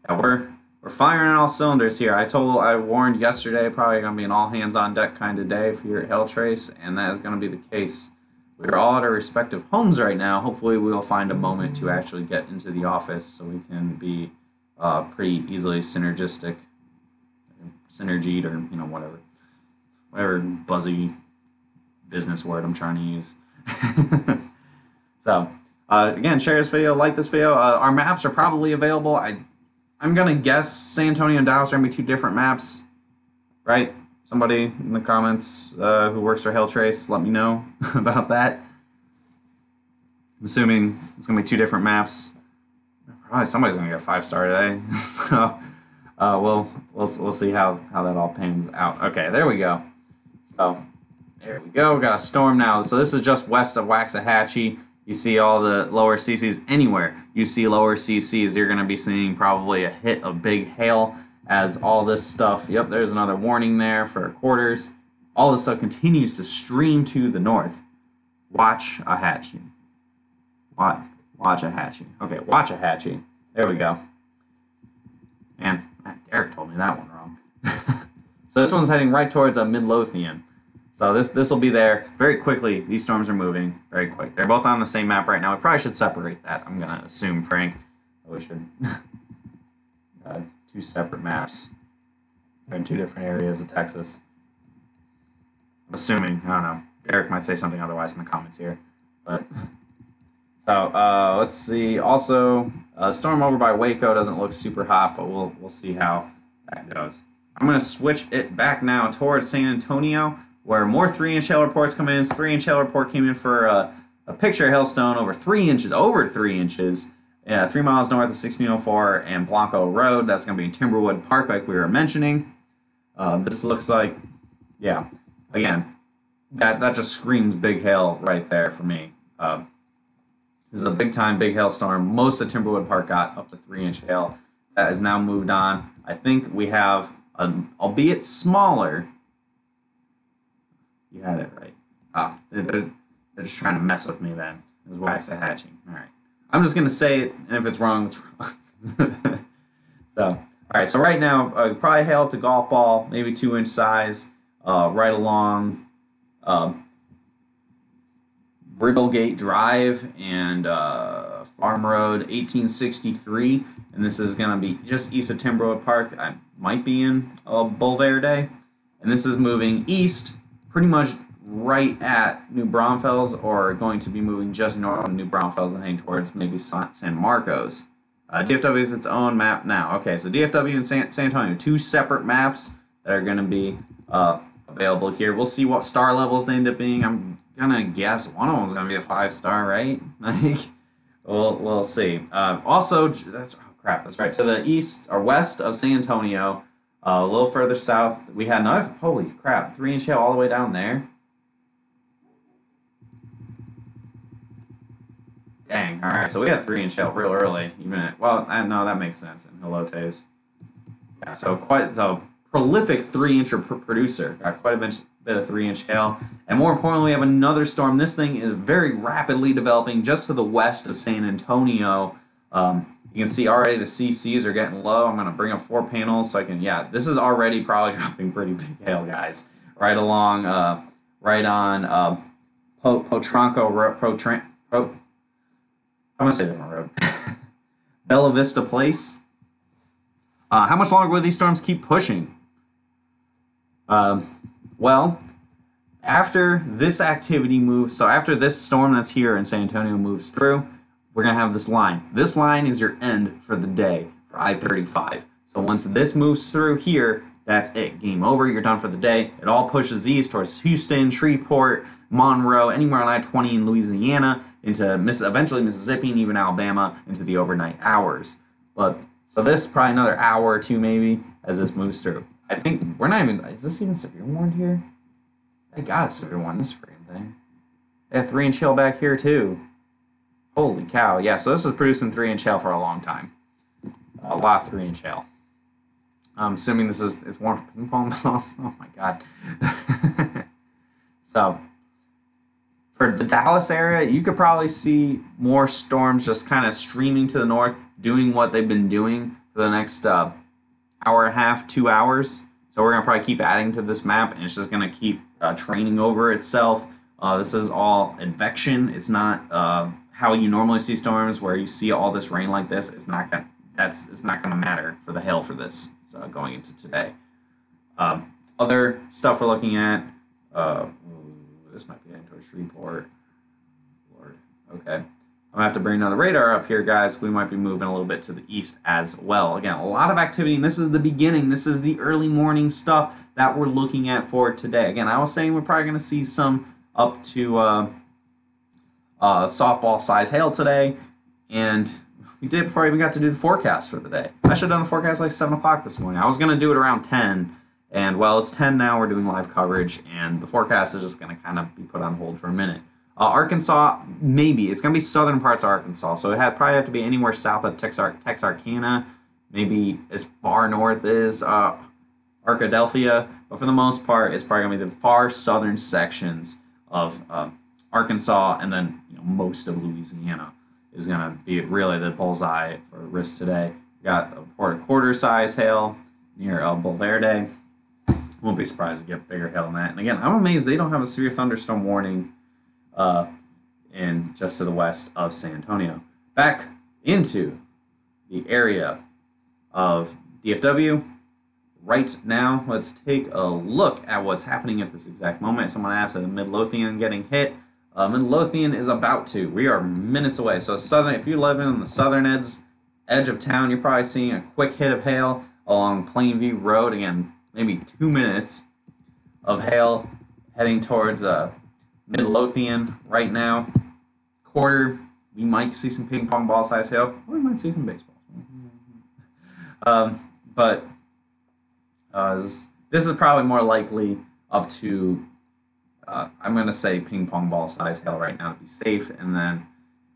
F: Yeah, we're firing on all cylinders here. I warned yesterday, probably going to be an all hands on deck kind of day here at Hailtrace, and that is going to be the case. We're all at our respective homes right now. Hopefully we'll find a moment to actually get into the office so we can be pretty easily synergied, or whatever buzzy business word I'm trying to use. So again, share this video, like this video. Our maps are probably available. I'm gonna guess San Antonio and Dallas are gonna be 2 different maps, right? Somebody in the comments who works for Hailtrace, let me know about that. I'm assuming it's gonna be 2 different maps. Probably somebody's gonna get a 5-star today. So we'll see how that all pans out. Okay, there we go. So there we go. We got a storm now. So this is just west of Waxahachie. You see all the lower CCs. Anywhere you see lower CCs, you're gonna be seeing probably a hit of big hail. As all this stuff, yep, there's another warning there for quarters. All this stuff continues to stream to the north. Waxahachie. Waxahachie. Okay, Waxahachie. There we go. Man, Derek told me that one wrong. So this one's heading right towards Midlothian. So this will be there very quickly. These storms are moving very quick. They're both on the same map right now. We probably should separate that. I'm gonna assume, Frank. We should. 2 separate maps. They're in 2 different areas of Texas. I'm assuming. I don't know. Eric might say something otherwise in the comments here. But so let's see. Also, storm over by Waco doesn't look super hot, but we'll see how that goes. I'm gonna switch it back now towards San Antonio, where more 3-inch hail reports come in. 3-inch hail report came in for a picture of hailstone over 3 inches. Over 3 inches. 3 miles north of 1604 and Blanco Road. That's going to be in Timberwood Park, like we were mentioning. This looks like, yeah, again, that just screams big hail right there for me. This is a big-time big hailstorm. Most of Timberwood Park got up to 3-inch hail. That has now moved on. I think we have, albeit smaller, you had it right. They're just trying to mess with me then. It was Waxahachie. All right. I'm just going to say it, and if it's wrong, it's wrong. So, all right, so right now, probably hail up to golf ball, maybe 2-inch size, right along Brittlegate Drive and Farm Road 1863, and this is going to be just east of Timberwood Park. I might be in Bulverde, and this is moving east, pretty much right at New Braunfels, or going to be moving just north of New Braunfels and heading towards maybe San Marcos. DFW is its own map now. Okay, so DFW and San Antonio, 2 separate maps that are going to be available here. We'll see what star levels they end up being. I'm going to guess one of them is going to be a 5-star, right? Like, we'll see. Also, that's right. To the east or west of San Antonio, a little further south, we had another, holy crap, 3-inch hail all the way down there. Dang, all right, so we got 3-inch hail real early. Even at, well, no, that makes sense in Helotes. Yeah, so quite a prolific 3-incher producer. Got quite a bit of 3-inch hail. And more importantly, we have another storm. This thing is very rapidly developing just to the west of San Antonio. You can see already the CCs are getting low. I'm going to bring up 4 panels so I can, yeah, this is already probably dropping pretty big hail, guys. Right along, right on Potranco Road. I'm going to say different road. Bella Vista Place. How much longer will these storms keep pushing? Well, after this activity moves, so after this storm that's here in San Antonio moves through, we're going to have this line. This line is your end for the day for I-35. So once this moves through here, that's it. Game over. You're done for the day. It all pushes east towards Houston, Shreveport, Monroe, anywhere on I-20 in Louisiana, into eventually Mississippi and even Alabama into the overnight hours. But so this probably another hour or 2 maybe as this moves through. I think we're not even, is this even severe warned here? They got a severe warn, this freaking thing. They have 3-inch hail back here too. Holy cow. Yeah, so this was producing 3-inch hail for a long time. A lot of 3-inch hail. I'm assuming this is, it's warm for ping pong balls. Oh my god. So for the Dallas area, you could probably see more storms just kind of streaming to the north, doing what they've been doing for the next hour and a half, 2 hours. So we're going to probably keep adding to this map, and it's just going to keep training over itself. This is all advection. It's not how you normally see storms, where you see all this rain like this. It's not going to matter for the hail for this going into today. Other stuff we're looking at. This might be heading towards Shreveport. Lord. Okay. I'm going to have to bring another radar up here, guys. We might be moving a little bit to the east as well. Again, a lot of activity, and this is the beginning. This is the early morning stuff that we're looking at for today. Again, I was saying we're probably going to see some up to softball size hail today, and we did before I even got to do the forecast for the day. I should have done the forecast like 7 o'clock this morning. I was going to do it around 10, and well, it's 10 now. We're doing live coverage, and the forecast is just going to kind of be put on hold for a minute. Arkansas, maybe. It's going to be southern parts of Arkansas, so it probably have to be anywhere south of Texarkana, maybe as far north as Arkadelphia, but for the most part, it's probably going to be the far southern sections of Arkansas, and then most of Louisiana is going to be really the bullseye for risk today. We got a quarter-size hail near El Bolverde. Won't be surprised to get bigger hail than that. And again, I'm amazed they don't have a severe thunderstorm warning in just to the west of San Antonio. Back into the area of DFW. Right now, let's take a look at what's happening at this exact moment. Someone asked, is Midlothian getting hit? Midlothian is about to. We are minutes away. So if you live in the southern edge of town, you're probably seeing a quick hit of hail along Plainview Road. Again, maybe 2 minutes of hail heading towards Midlothian right now. Quarter, we might see some ping pong ball size hail, or we might see some baseball. But this is probably more likely up to, I'm going to say ping pong ball size hail right now to be safe, and then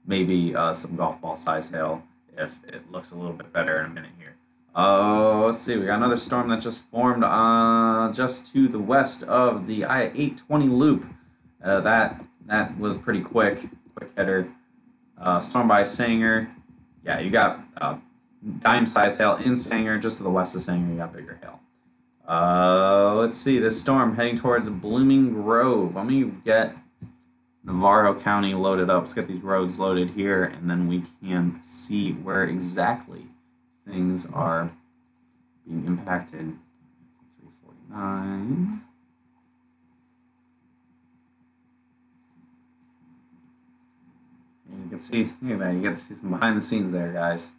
F: maybe some golf ball size hail if it looks a little bit better in a minute here. Let's see, we got another storm that just formed just to the west of the I-820 loop. That was pretty quick hitter. Storm by Sanger. Yeah, you got dime size hail in Sanger. Just to the west of Sanger, you got bigger hail. Let's see, this storm heading towards Blooming Grove. Let me get Navarro County loaded up. Let's get these roads loaded here, and then we can see where exactly things are being impacted. 349. And you can see, you get to see some behind the scenes there, guys.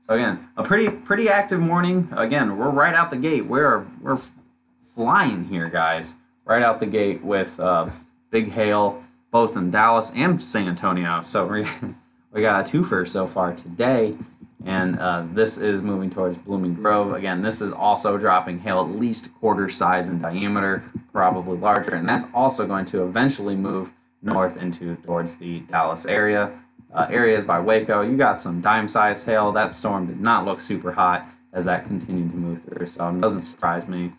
F: So again, a pretty active morning. Again, we're right out the gate. We're flying here, guys. Right out the gate with big hail, both in Dallas and San Antonio. So we got a twofer so far today, and this is moving towards Blooming Grove. Again, this is also dropping hail at least quarter size in diameter, probably larger, and that's also going to eventually move north towards the Dallas area. Areas by Waco, you got some dime-sized hail. That storm did not look super hot as that continued to move through, so it doesn't surprise me.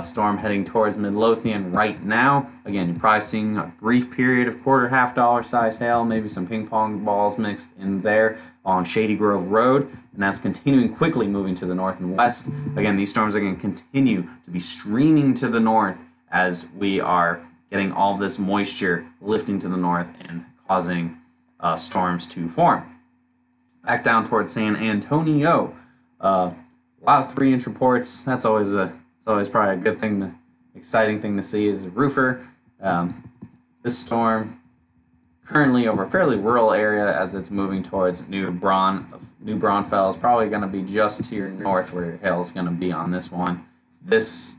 F: Storm heading towards Midlothian right now. Again, you're probably seeing a brief period of $quarter-half dollar size hail, maybe some ping pong balls mixed in there on Shady Grove Road, and that's continuing quickly moving to the north and west. Again, these storms are going to continue to be streaming to the north as we are getting all this moisture lifting to the north and causing storms to form. Back down towards San Antonio, a lot of 3-inch reports. That's always probably a good thing, exciting thing to see as a roofer. This storm currently over a fairly rural area as it's moving towards New Braunfels. Probably going to be just to your north where your hail is going to be on this one. This,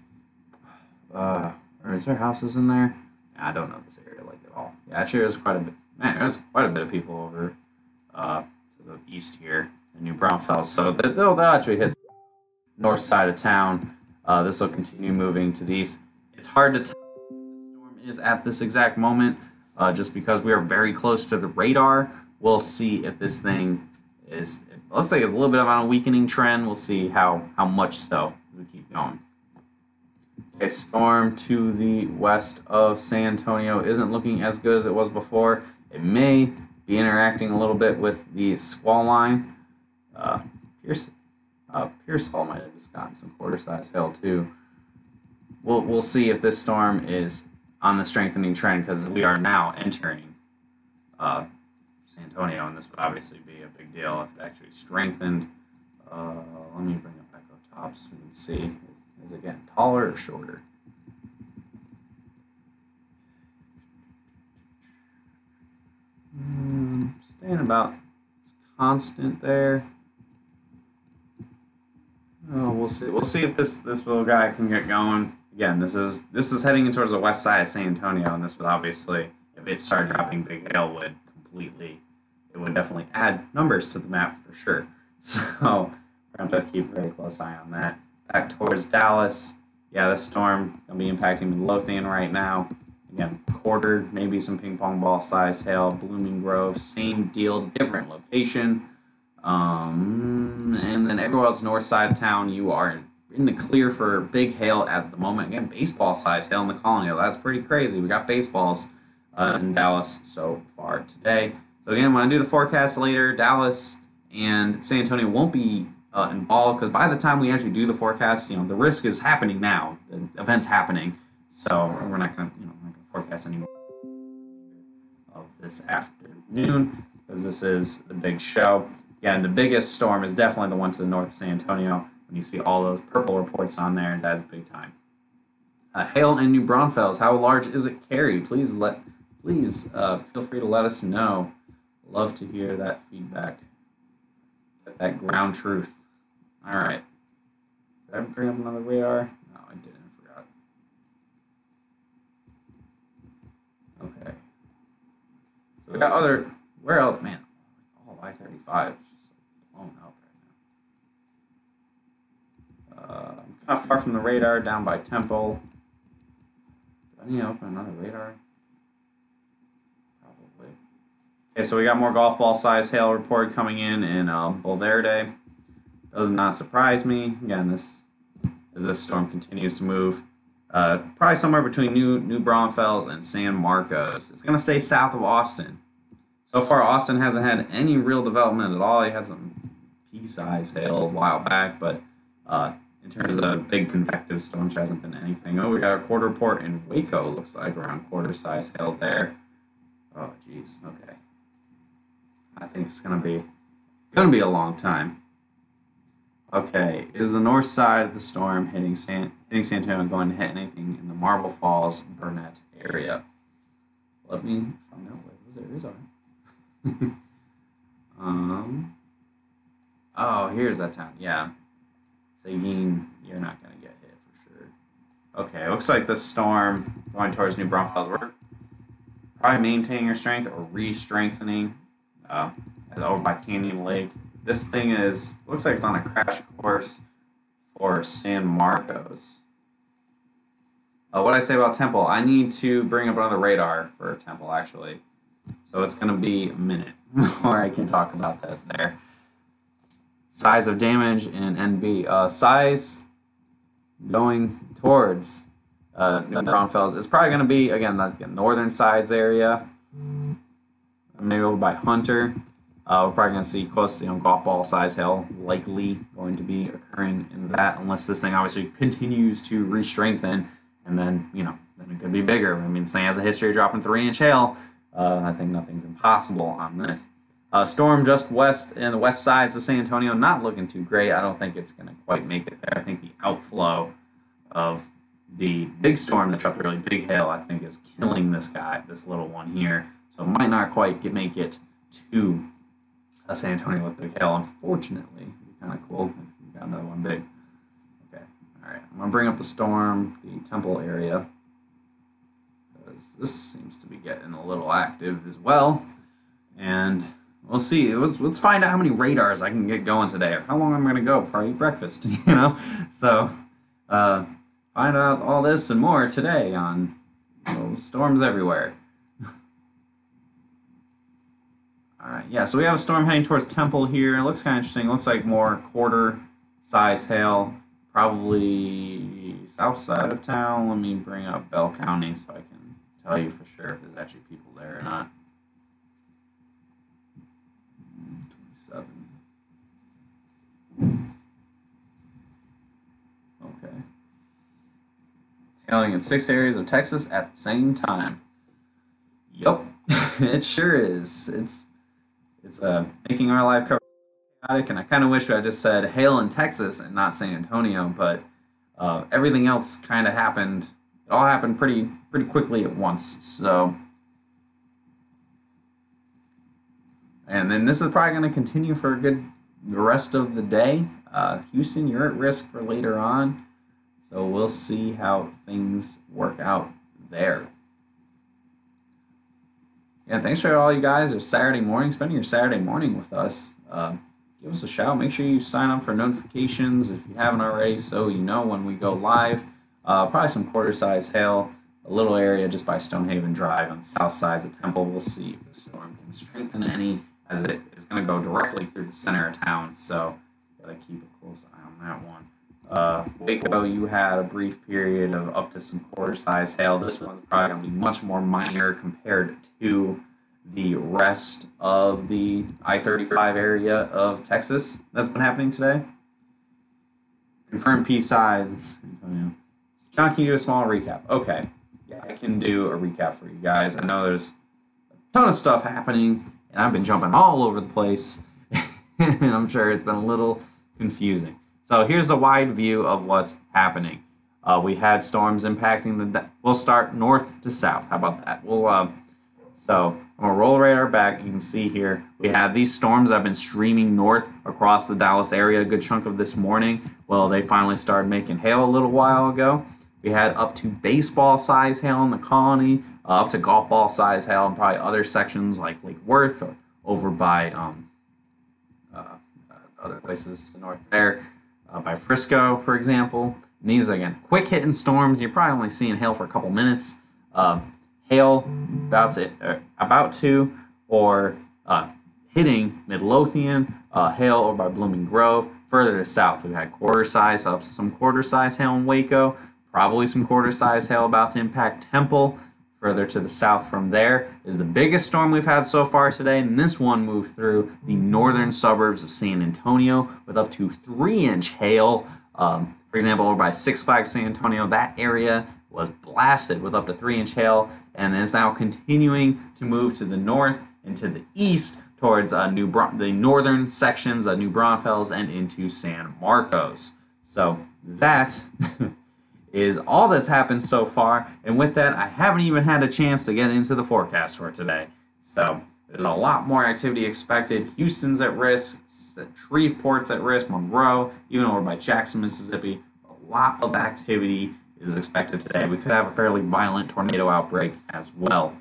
F: or is there houses in there? I don't know this area like at all. Yeah, actually there's quite a bit. Man, there's quite a bit of people over to the east here in New Braunfels. So they'll actually hit the north side of town. This will continue moving to the east. It's hard to tell where the storm is at this exact moment, just because we are very close to the radar. We'll see if this thing is. It looks like it's a little bit on a weakening trend. We'll see how much so we keep going. A storm to the west of San Antonio isn't looking as good as it was before. It may be interacting a little bit with the squall line. Pearsall might have just gotten some quarter-size hail too. We'll see if this storm is on the strengthening trend, because we are now entering San Antonio, and this would obviously be a big deal if it actually strengthened. Let me bring up Echo Top so we can see. Is it getting taller or shorter? Staying about constant there. Oh, we'll see. We'll see if this little guy can get going. Again, this is heading in towards the west side of San Antonio, and this would obviously, if it started dropping big hail, would completely, it would definitely add numbers to the map for sure. So we're going to keep a very close eye on that. Back towards Dallas. Yeah, this storm going to be impacting Midlothian right now. Again, quarter, maybe some ping pong ball size hail. Blooming Grove, same deal, different location. And then everywhere else north side of town, you are in the clear for big hail at the moment. Again, baseball size hail in the Colonial. That's pretty crazy. We got baseballs in Dallas so far today. So again, when I do the forecast later, Dallas and San Antonio won't be involved, because by the time we actually do the forecast, the risk is happening now. The event's happening. So we're not going to, forecast any more of this afternoon, because this is the big show. Again, the biggest storm is definitely the one to the north of San Antonio. When you see all those purple reports on there, that's big time. Hail in New Braunfels. How large is it carried? Please feel free to let us know. Love to hear that feedback. Get that ground truth. All right. Did I bring up another radar? No, I didn't. I forgot. Okay. So we got other. Where else, man? Oh, I-35 is just blown up right now. I'm kind of far from the radar, down by Temple. Do I need to open another radar? Probably. Okay, so we got more golf ball size hail report coming in Bulverde. Does not surprise me. Again, as this storm continues to move, probably somewhere between New Braunfels and San Marcos. It's going to stay south of Austin. So far, Austin hasn't had any real development at all. He had some pea-size hail a while back, but in terms of big convective storms, there hasn't been anything. Oh, we got a quarter report in Waco. Looks like around quarter-size hail there. Oh, geez. Okay. I think it's gonna be a long time. Okay, is the north side of the storm hitting San Antonio going to hit anything in the Marble Falls, Burnett area? Let me find out where those areas are. Oh, here's that town. Yeah. Seguin, you're not going to get hit for sure. Okay, looks like the storm going towards New Braunfels. We're probably maintaining our strength or re-strengthening over by Canyon Lake. This thing looks like it's on a crash course for San Marcos. What I say about Temple, I need to bring up another radar for Temple, actually. So it's going to be a minute before I can talk about that there. Size of damage in NB. Size going towards New Braunfels. It's probably going to be, again, the northern sides area. Maybe over by Hunter. We're probably going to see close to golf ball size hail likely going to be occurring in that, unless this thing obviously continues to re-strengthen, and then, then it could be bigger. I mean, this thing has a history of dropping 3-inch hail. I think nothing's impossible on this. Storm just west in the west sides of San Antonio, not looking too great. I don't think it's going to quite make it there. I think the outflow of the big storm that dropped really big hail, I think, is killing this little one here. So it might not quite make it to San Antonio with big hail, unfortunately. It'd be kind of cool if we got another one big. Okay, all right. I'm going to bring up the storm, the Temple area. This seems to be getting a little active as well, and we'll see. Let's find out how many radars I can get going today, or how long I'm going to go before I eat breakfast. So find out all this and more today on storms everywhere. All right, yeah. So we have a storm heading towards Temple here. It looks kind of interesting. It looks like more quarter-size hail, probably south side of town. Let me bring up Bell County so I can tell you for sure if there's actually people there or not. 27. hailing in 6 areas of Texas at the same time. Yup, it sure is. It's making our life cover chaotic, and I kind of wish I just said hail in Texas and not San Antonio, but everything else kind of happened. It all happened pretty quickly at once. So, and then this is probably going to continue for the rest of the day. Houston, you're at risk for later on, so we'll see how things work out there. Yeah, thanks for all you guys. It's Saturday morning, spending your Saturday morning with us. Give us a shout. Make sure you sign up for notifications if you haven't already, so you know when we go live. Probably some quarter-size hail, a little area just by Stonehaven Drive on the south side of the Temple. We'll see if the storm can strengthen any, as it is going to go directly through the center of town, so gotta keep a close eye on that one. Waco, you had a brief period of up to some quarter-size hail. This one's probably going to be much more minor compared to the rest of the I-35 area of Texas that's been happening today. Confirmed P size. John, can you do a small recap? Okay. Yeah, I can do a recap for you guys. I know there's a ton of stuff happening, and I've been jumping all over the place, and I'm sure it's been a little confusing. So here's a wide view of what's happening. We had storms impacting we'll start north to south. How about that? So I'm going to roll right our back. You can see here we had these storms that have been streaming north across the Dallas area a good chunk of this morning. Well, they finally started making hail a little while ago. We had up to baseball size hail in the colony, up to golf ball size hail in probably other sections like Lake Worth or over by other places to the north there, by Frisco, for example. And these, again, quick hitting storms. You're probably only seeing hail for a couple minutes. Hail about to or hitting Midlothian, hail over by Blooming Grove. Further to south, we've had quarter-size, up to some quarter-size hail in Waco, probably some quarter-size hail about to impact Temple. Further to the south from there is the biggest storm we've had so far today, and this one moved through the northern suburbs of San Antonio with up to 3-inch hail. For example, over by Six Flags San Antonio, that area was blasted with up to 3-inch hail, and is now continuing to move to the north and to the east towards the northern sections of New Braunfels and into San Marcos. So that is all that's happened so far, and with that, I haven't even had a chance to get into the forecast for today. So there's a lot more activity expected. Houston's at risk, Shreveport's at risk, Monroe, even over by Jackson, Mississippi. A lot of activity is expected today. We could have a fairly violent tornado outbreak as well.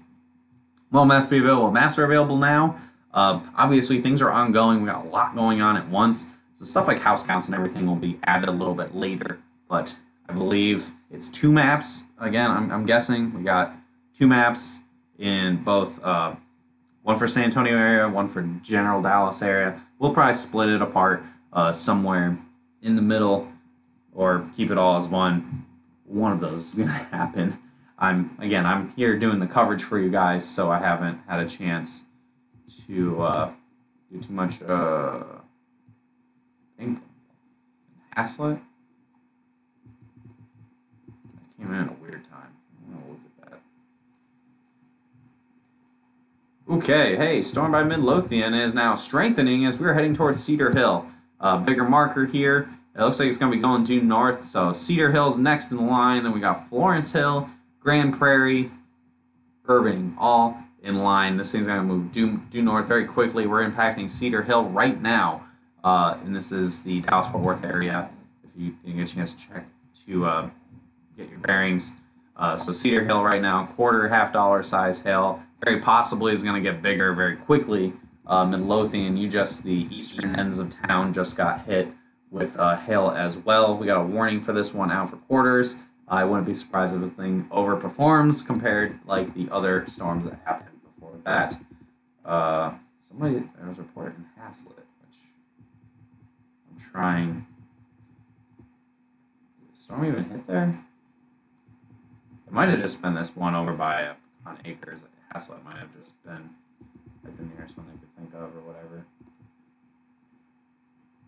F: Well, maps be available. Maps are available now. Obviously, things are ongoing. We got a lot going on at once. So stuff like house counts and everything will be added a little bit later. But I believe it's 2 maps. Again, I'm guessing we got 2 maps in both, one for San Antonio area, one for general Dallas area. We'll probably split it apart somewhere in the middle or keep it all as one. One of those is going to happen. I'm here doing the coverage for you guys, so I haven't had a chance to do too much Haslett. I came in at a weird time. I'm going to look at that. Okay, hey, storm by Midlothian is now strengthening as we're heading towards Cedar Hill. Bigger marker here. It looks like it's going to be going due north. So Cedar Hill's next in the line. Then we got Florence Hill, Grand Prairie, Irving, all in line. This thing's going to move due north very quickly. We're impacting Cedar Hill right now. And this is the Dallas-Fort Worth area. If you didn't get a chance to check to get your bearings. So Cedar Hill right now, quarter, $half size hail. Very possibly is going to get bigger very quickly. Midlothian, the eastern ends of town just got hit with hail as well. We got a warning for this one out for quarters. I wouldn't be surprised if this thing overperforms compared like the other storms that happened before that. There was a report in Haslett, which I'm trying. Did the storm even hit there? It might have just been this one over by on Acres. Haslett might have just been like the nearest one they could think of or whatever.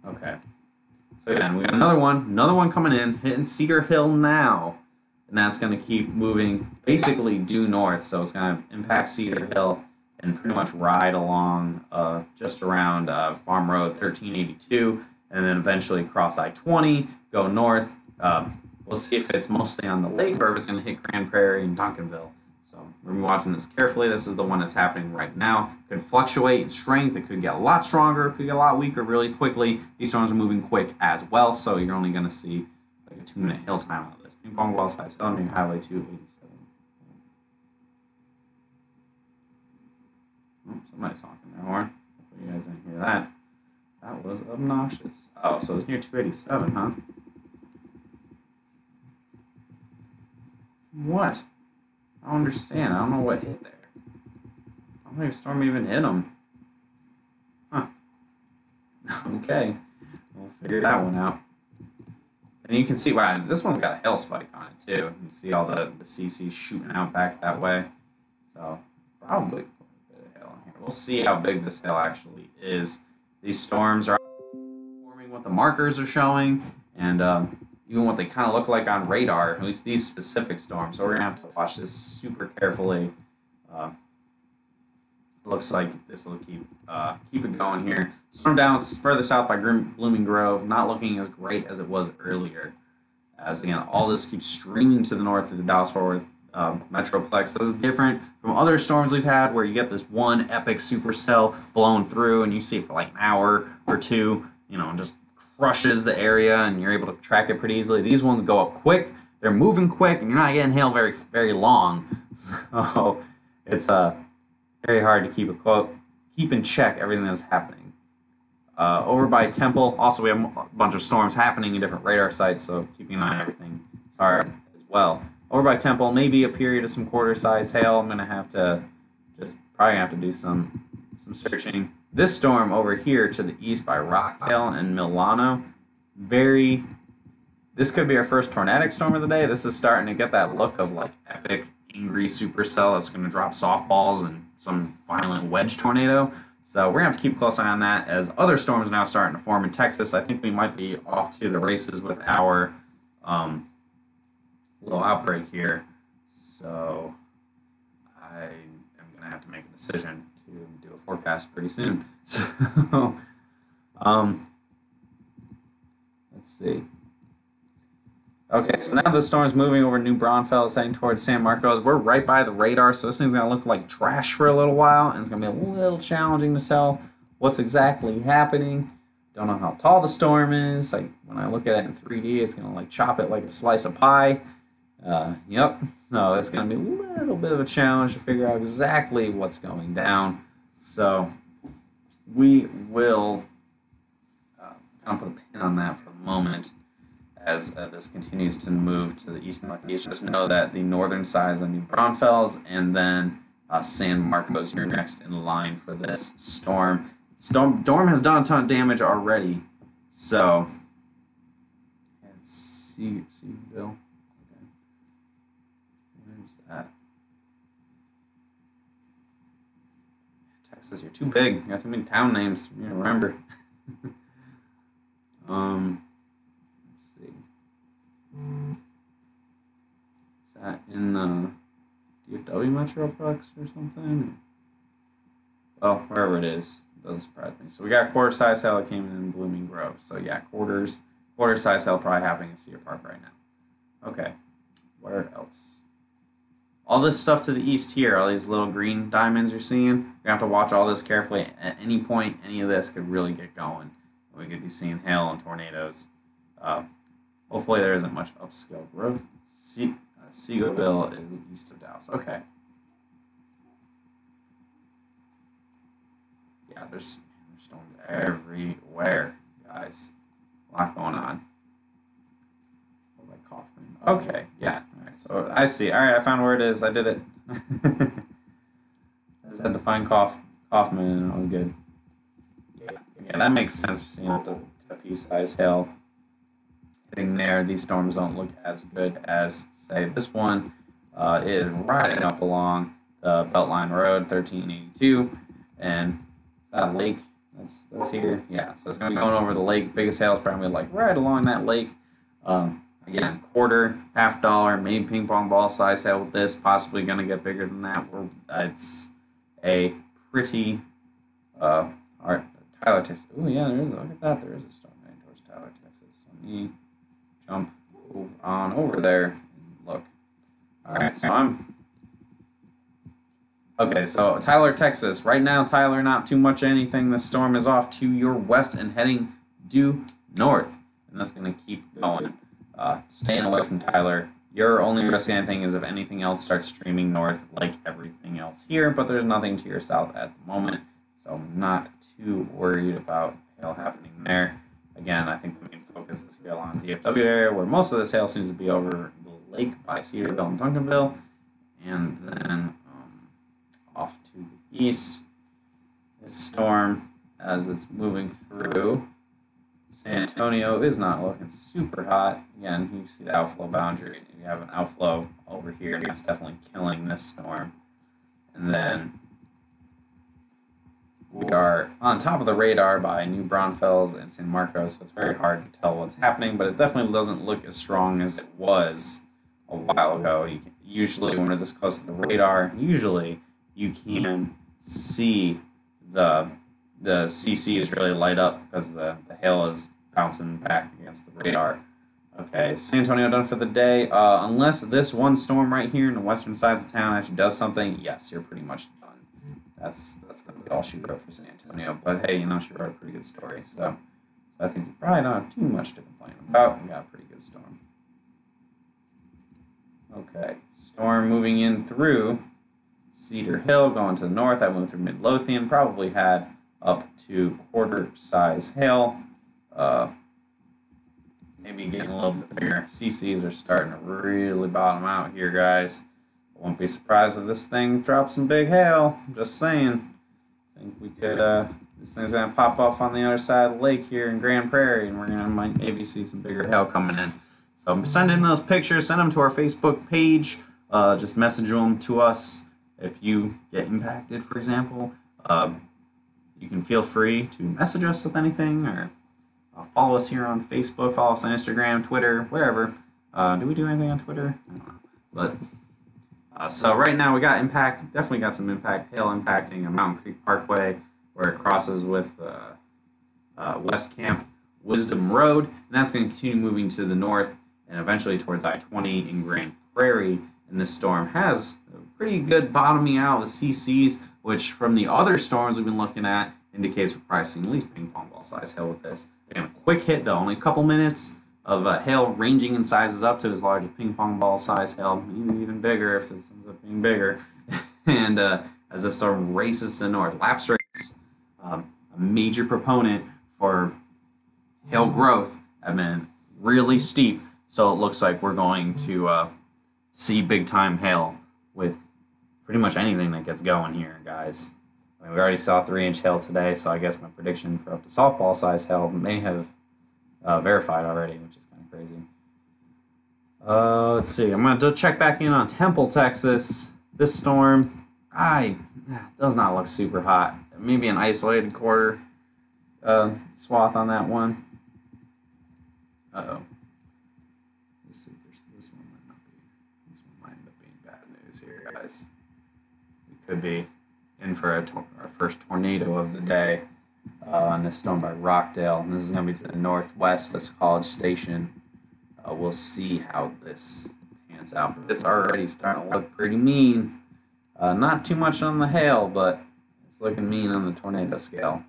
F: Okay. So again, we got another one coming in, hitting Cedar Hill now. and that's going to keep moving basically due north. So it's going to impact Cedar Hill and pretty much ride along just around Farm Road 1382, and then eventually cross I-20, go north. We'll see if it's mostly on the lake or if it's going to hit Grand Prairie and Duncanville. So we're gonna be watching this carefully. This is the one that's happening right now. It could fluctuate in strength. It could get a lot stronger. It could get a lot weaker really quickly. These storms are moving quick as well, so you're only going to see like a 2-minute hail time out of this. Ping Pong Well Size Hill near Highway 287. Oh, somebody's honking their horn. Hopefully you guys didn't hear that. That was obnoxious. Oh, so it's near 287, huh? What? I don't understand. I don't know what hit there. I don't think the storm even hit them. Huh. Okay. We'll figure that one out. And you can see, wow, this one's got a hail spike on it too. You can see all the CC shooting out back that way. So, probably quite a bit of hail in here. We'll see how big this hail actually is. These storms are forming what the markers are showing, and even what they kind of look like on radar, at least these specific storms. So we're going to have to watch this super carefully. Looks like this will keep it going here. Storm down further south by Blooming Grove, not looking as great as it was earlier. As again, all this keeps streaming to the north of the Dallas-Fort Worth Metroplex. This is different from other storms we've had where you get this one epic supercell blown through and you see it for like an hour or two, you know, and just crushes the area and you're able to track it pretty easily. These ones go up quick, they're moving quick, and you're not getting hail very, very long. So it's very hard to keep in check everything that's happening. Over by Temple, also we have a bunch of storms happening in different radar sites, so keeping an eye on everything is hard as well. Over by Temple, maybe a period of some quarter-size hail. I'm gonna have to probably have to do some searching. This storm over here to the east by Rockdale and Milano, this could be our first tornadic storm of the day. This is starting to get that look of like epic, angry supercell that's going to drop softballs and some violent wedge tornado. So we're going to have to keep a close eye on that as other storms are now starting to form in Texas. I think we might be off to the races with our little outbreak here. So I am going to have to make a decision to do a forecast pretty soon. So, let's see. Okay, so now the storm's moving over New Braunfels, heading towards San Marcos. We're right by the radar, so this thing's going to look like trash for a little while, and it's going to be a little challenging to tell what's exactly happening. Don't know how tall the storm is. Like when I look at it in 3D, it's going to like chop it like a slice of pie. Yep. So it's going to be a little bit of a challenge to figure out exactly what's going down. So we will kind of put a pin on that for a moment as this continues to move to the east and northeast. Just know that the northern side is the New Braunfels, and then San Marcos, you're next in line for this storm. Storm has done a ton of damage already. So, let's see, Bill. Okay. Where's that? Texas, you're too big. You got too many town names. You gotta remember. Let's see. Is that in the DFW Metroplex or something? Well, wherever it is, it doesn't surprise me. So we got quarter-size hail that came in Blooming Grove. So yeah, quarter-size hail probably happening in Cedar Park right now. Okay, where else? All this stuff to the east here, all these little green diamonds you're seeing, you're going to have to watch all this carefully. At any point, any of this could really get going. We could be seeing hail and tornadoes. Hopefully there isn't much upscale growth. Seagoville is east of Dallas. Okay. Yeah, there's storms everywhere, guys. A lot going on. Okay, yeah. All right, so I see. All right, I found where it is. I did it. I just had to find Kaufman, and I was good. Yeah, that makes sense. Seeing the pea-sized hail hitting there, these storms don't look as good as, say, this one. It is riding up along the Beltline Road, 1382, and is that a lake? That's here. Yeah, so it's going to be going over the lake. Biggest hail is probably like right along that lake. Again, quarter, $50, maybe ping pong ball size hail with this. Possibly going to get bigger than that. It's a pretty Tyler, Texas. Oh yeah, there is. Look at that. There is a storm heading towards Tyler, Texas. Let me jump on over there and look. All right, so okay, so Tyler, Texas. Right now, Tyler, not too much anything. The storm is off to your west and heading due north, and that's going to keep going. Staying away from Tyler. Your only risk anything is if anything else starts streaming north, like everything else here, but there's nothing to your south at the moment, so I'm not too worried about hail happening there. Again, I think the main focus is here along the DFW area, where most of this hail seems to be over the lake by Cedarville and Duncanville, and then off to the east. This storm, as it's moving through San Antonio, is not looking super hot. Again, you see the outflow boundary. You have an outflow over here. That's definitely killing this storm. And then we are on top of the radar by New Braunfels and San Marcos, so it's very hard to tell what's happening, but it definitely doesn't look as strong as it was a while ago. Usually when we're this close to the radar, usually you can see the CCs really light up because the hail is bouncing back against the radar. Okay, San Antonio done for the day. Unless this one storm right here in the western side of the town actually does something, yes, you're pretty much done. That's going to be all she wrote for San Antonio. But hey, she wrote a pretty good story. So I think we probably don't have too much to complain about. We got a pretty good storm. Okay, storm moving in through Cedar Hill, going to the north. I moved through Midlothian. Probably had up to quarter size hail. Maybe getting a little bit bigger. CCs are starting to really bottom out here, guys. I won't be surprised if this thing drops some big hail. I'm just saying. I think we could, this thing's going to pop off on the other side of the lake here in Grand Prairie, and we're going to maybe see some bigger hail coming in. So send in those pictures, send them to our Facebook page. Just message them to us if you get impacted, for example. You can feel free to message us with anything, or follow us here on Facebook, follow us on Instagram, Twitter, wherever. Do we do anything on Twitter? I don't know. But so right now we got impact, definitely got some impact, hail impacting a Mountain Creek Parkway where it crosses with West Camp Wisdom Road, and that's going to continue moving to the north and eventually towards I-20 in Grand Prairie. And this storm has a pretty good bottoming out with CCs, which from the other storms we've been looking at indicates we're probably seeing at least ping pong ball size hail with this. Again, a quick hit though, only a couple minutes of hail ranging in sizes up to as large as ping pong ball size hail, even bigger if this ends up being bigger. And as the storm races to the north, lapse rates, a major proponent for hail growth, have been really steep. So it looks like we're going to see big time hail with pretty much anything that gets going here, guys. I mean, we already saw 3-inch hail today, so I guess my prediction for up to softball size hail may have verified already, which is kind of crazy. Let's see. I'm going to check back in on Temple, Texas. This storm, does not look super hot. Maybe an isolated quarter swath on that one. Uh-oh. Let's see if this one might not be. This one might end up being bad news here, guys. We could be in for our first tornado of the day on this storm by Rockdale. And this is going to be to the northwest of College Station. We'll see how this pans out. But it's already starting to look pretty mean. Not too much on the hail, but it's looking mean on the tornado scale.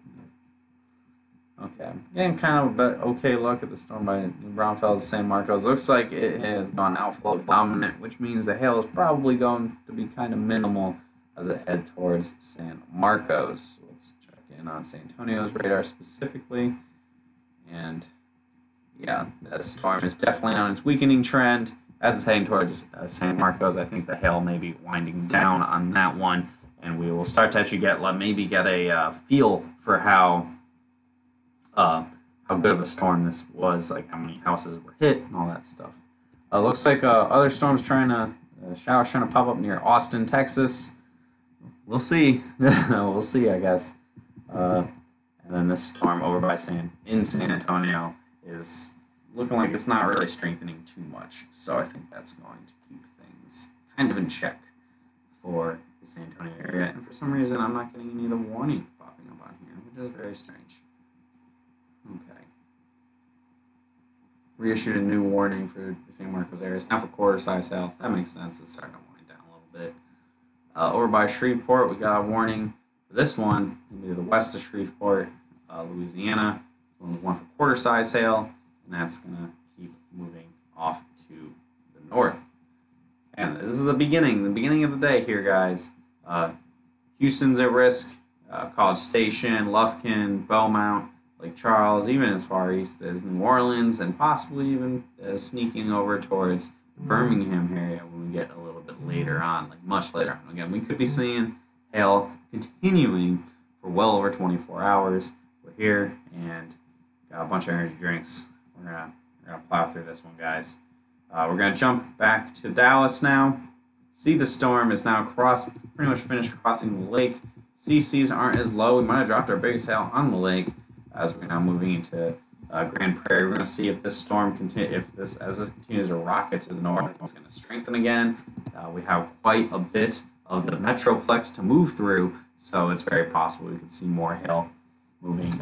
F: Okay, getting kind of an okay look at the storm by New Braunfels, San Marcos. Looks like it has gone outflow dominant, which means the hail is probably going to be kind of minimal as it heads towards San Marcos. Let's check in on San Antonio's radar specifically. And yeah, the storm is definitely on its weakening trend. As it's heading towards San Marcos, I think the hail may be winding down on that one. And we will start to actually maybe get a feel for how good of a storm this was, like how many houses were hit and all that stuff. Looks like other storms showers trying to pop up near Austin, Texas. We'll see. We'll see, I guess. And then this storm over by in San Antonio is looking like it's not really strengthening too much. So I think that's going to keep things kind of in check for the San Antonio area. And for some reason, I'm not getting any of the warning popping up on here, which is very strange. Okay. Reissued a new warning for the San Marcos areas. Now for quarter size hail. That makes sense. It's starting to wind down a little bit. Over by Shreveport, we got a warning for this one. It'll be to the west of Shreveport, Louisiana. One for quarter size hail, and that's going to keep moving off to the north. And this is the beginning of the day here, guys. Houston's at risk. College Station, Lufkin, Beaumont, Lake Charles, even as far east as New Orleans, and possibly even sneaking over towards the Birmingham area when we get a little bit later on, like much later on. Again, we could be seeing hail continuing for well over 24 hours. We're here and got a bunch of energy drinks. We're gonna plow through this one, guys. We're gonna jump back to Dallas now. See, the storm is now pretty much finished crossing the lake. CCs aren't as low. We might have dropped our biggest hail on the lake as we're now moving into Grand Prairie. We're going to see if this storm as this continues to rocket to the north, it's going to strengthen again. We have quite a bit of the Metroplex to move through, so it's very possible we could see more hail moving,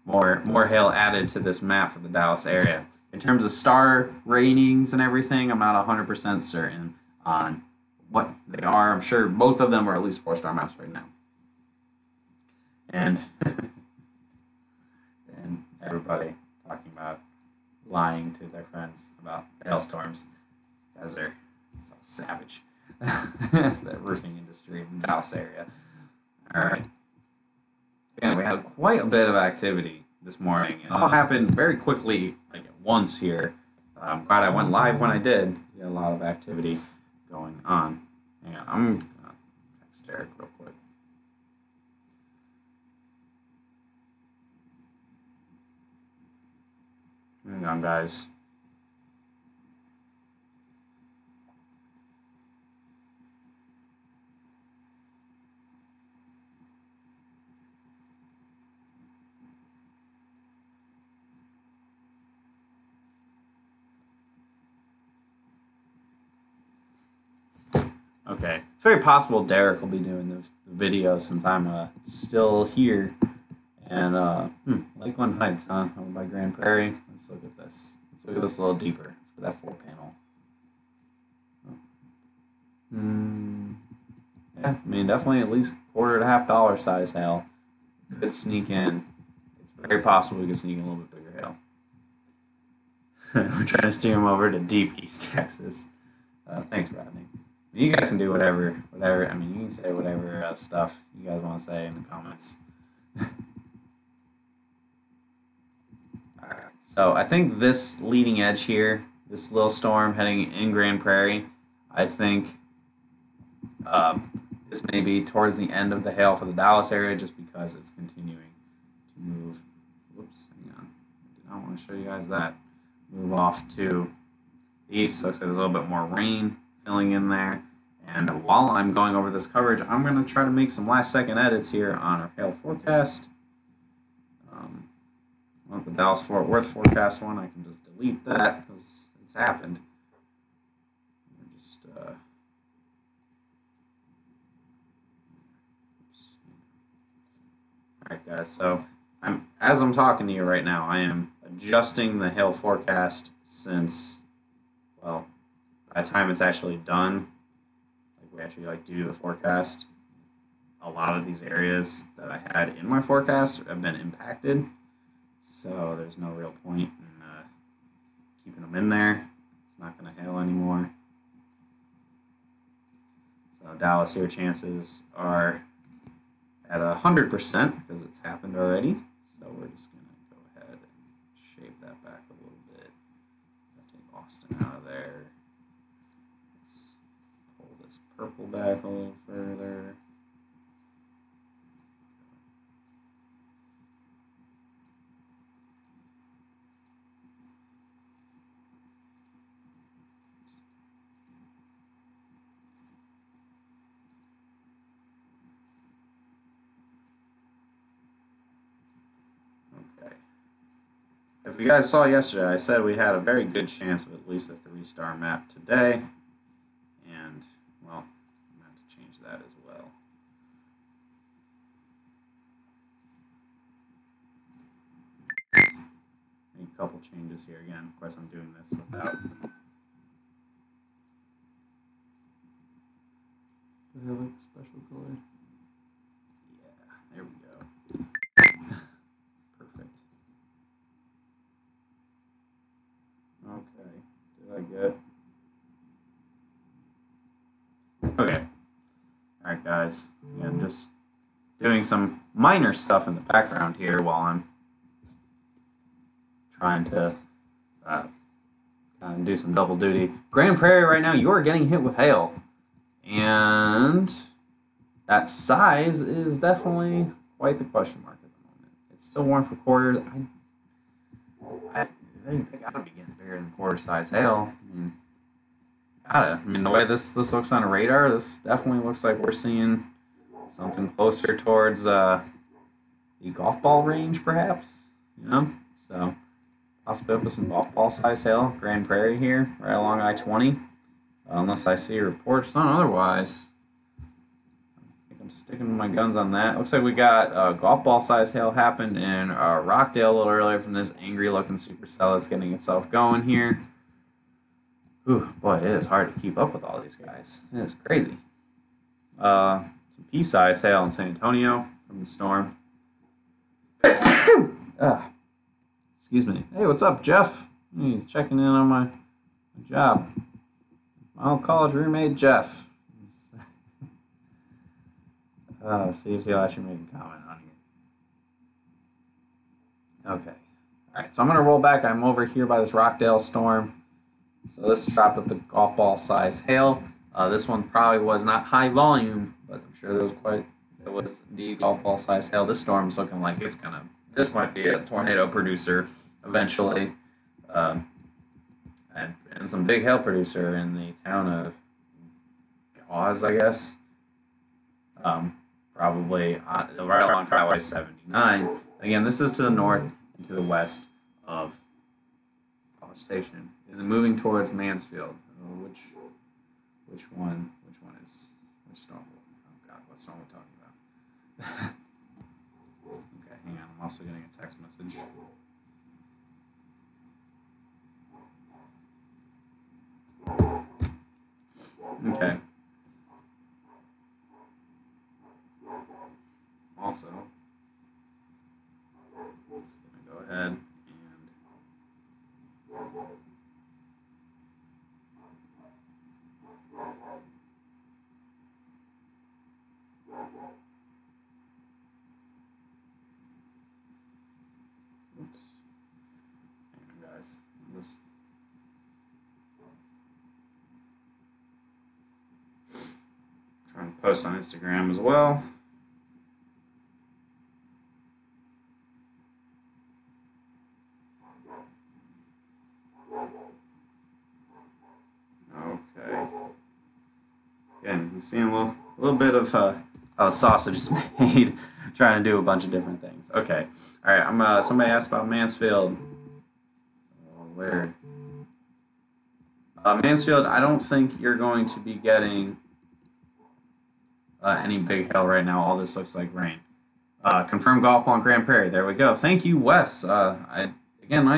F: more hail added to this map for the Dallas area. In terms of star ratings and everything, I'm not 100% certain on what they are. I'm sure both of them are at least 4-star maps right now. And everybody talking about lying to their friends about hailstorms. You guys are so savage. The roofing industry in the Dallas area. All right. Again, we had quite a bit of activity this morning. It all happened very quickly, like at once here. I'm glad I went live when I did. We had a lot of activity going on. Hang on, I'm going to text Derek real quick. Hang on, guys. Okay, it's very possible Derek will be doing the video since I'm still here. And Lakeland Heights, huh? Over by Grand Prairie. Let's look at this. Let's look at this a little deeper. Let's get that 4-panel. Yeah, I mean, definitely at least $quarter to $half size hail. Could sneak in. It's very possible we could sneak in a little bit bigger hail. We're trying to steer him over to deep East Texas. Thanks, Rodney. You guys can do whatever. I mean, you can say whatever stuff you guys want to say in the comments. Alright, so I think this leading edge here, this little storm heading in Grand Prairie, I think this may be towards the end of the hail for the Dallas area just because it's continuing to move. Whoops, hang on. I did not want to show you guys that. Move off to the east. Looks like there's a little bit more rain filling in there. And while I'm going over this coverage, I'm going to try to make some last-second edits here on our hail forecast. Well, the Dallas-Fort Worth forecast one, I can just delete that because it's happened. Just Alright, guys, so as I'm talking to you right now, I am adjusting the hail forecast since, well, by the time it's actually done, like we actually do the forecast, a lot of these areas that I had in my forecast have been impacted. So there's no real point in keeping them in there. It's not going to hail anymore. So Dallas here chances are at 100% because it's happened already. So we're just going to go ahead and shape that back a little bit. Take Austin out of there. Let's pull this purple back a little further. if you guys saw yesterday, I said we had a very good chance of at least a 3-star map today. And, well, I'm going to have to change that as well. Make a couple changes here again. Of course, I'm doing this without. Do I have like a special color? Yeah, there we go. Perfect. Okay, did I get? Okay. Alright guys, again, just doing some minor stuff in the background here while I'm trying to kind of do some double duty. Grand Prairie right now, you are getting hit with hail. And that size is definitely quite the question mark at the moment. It's still warm for quarters. I think they gotta be getting bigger than quarter size hail. I mean, the way this looks on a radar, this definitely looks like we're seeing something closer towards the golf ball range, perhaps. You know, so possibly up with some golf ball size hail. Grand Prairie here, right along I-20. Unless I see reports on otherwise. I think I'm sticking my guns on that. Looks like we got golf ball size hail happened in Rockdale a little earlier from this angry looking supercell that's getting itself going here. Ooh, boy, it is hard to keep up with all these guys. It is crazy. Some pea-size hail in San Antonio from the storm. Excuse me. Hey, what's up, Jeff? He's checking in on my job. My old college roommate, Jeff. See if he'll actually make a comment on here. Okay. Alright, so I'm going to roll back. I'm over here by this Rockdale storm. So this dropped with the golf ball size hail. This one probably was not high volume, but I'm sure it was indeed golf ball size hail. This storm's looking like this might be a tornado producer eventually. And some big hail producer in the town of Oz, I guess. Probably right along Highway 79. Again, this is to the north and to the west of College Station. Is it moving towards Mansfield? Which one is which storm? Oh God, what storm are we talking about? Okay, hang on. I'm also getting a text message. Okay. Also, just gonna go ahead and oops. Hang on, guys. Just trying to post on Instagram as well. Okay. Again, you're seeing a little bit of how sausage is made, trying to do a bunch of different things. Okay. All right. Somebody asked about Mansfield. Where? Mansfield, I don't think you're going to be getting any big hail right now. All this looks like rain. Confirmed golf ball on Grand Prairie. There we go. Thank you, Wes. I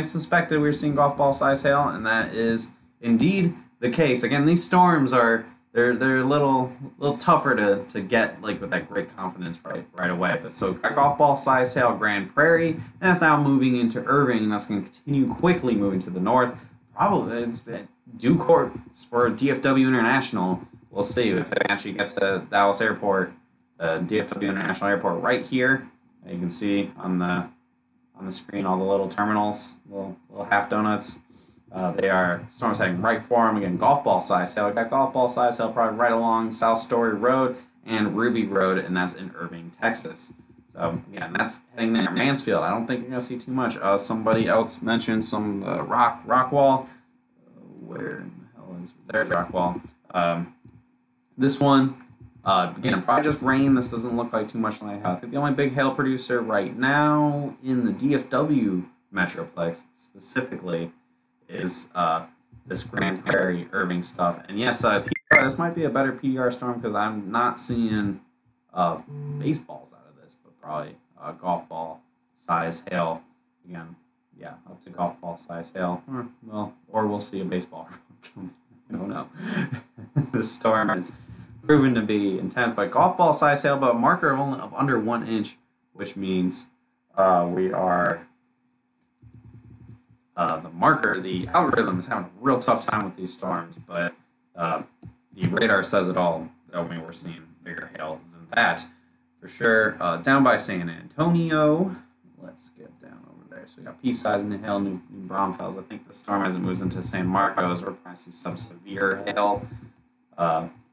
F: suspected we were seeing golf ball size hail, and that is indeed the case. Again, these storms they're a little tougher to get like with that great confidence right away. But so golf ball size hail Grand Prairie, and that's now moving into Irving, and that's going to continue quickly moving to the north. Probably due course for DFW International. We'll see if it actually gets to Dallas Airport, DFW International Airport, right here. You can see on the screen all the little terminals, little half donuts. Storm's heading right for them. Again, golf ball size hail. We got golf ball size hail probably right along South Story Road and Ruby Road, and that's in Irving, Texas. So again, that's heading there. Mansfield, I don't think you're gonna see too much. Somebody else mentioned some rock wall. Where in the hell is there's rock wall? This one, again, probably just rain. This doesn't look like too much like hail. I think the only big hail producer right now in the DFW Metroplex specifically is this Grand Prairie Irving stuff. And yes, PDR, this might be a better PDR storm because I'm not seeing baseballs out of this, but probably golf ball size hail. Again, yeah, up to golf ball size hail. Or we'll see a baseball. I don't know. This storm is proven to be intense, but golf ball size hail, but a marker of under 1 inch, which means we are the algorithm is having a real tough time with these storms, but the radar says it all. That means we're seeing bigger hail than that for sure. Down by San Antonio, let's get down over there. So we got pea-size in the hail, New Braunfels. I think the storm as it moves into San Marcos, we're going to see some severe hail.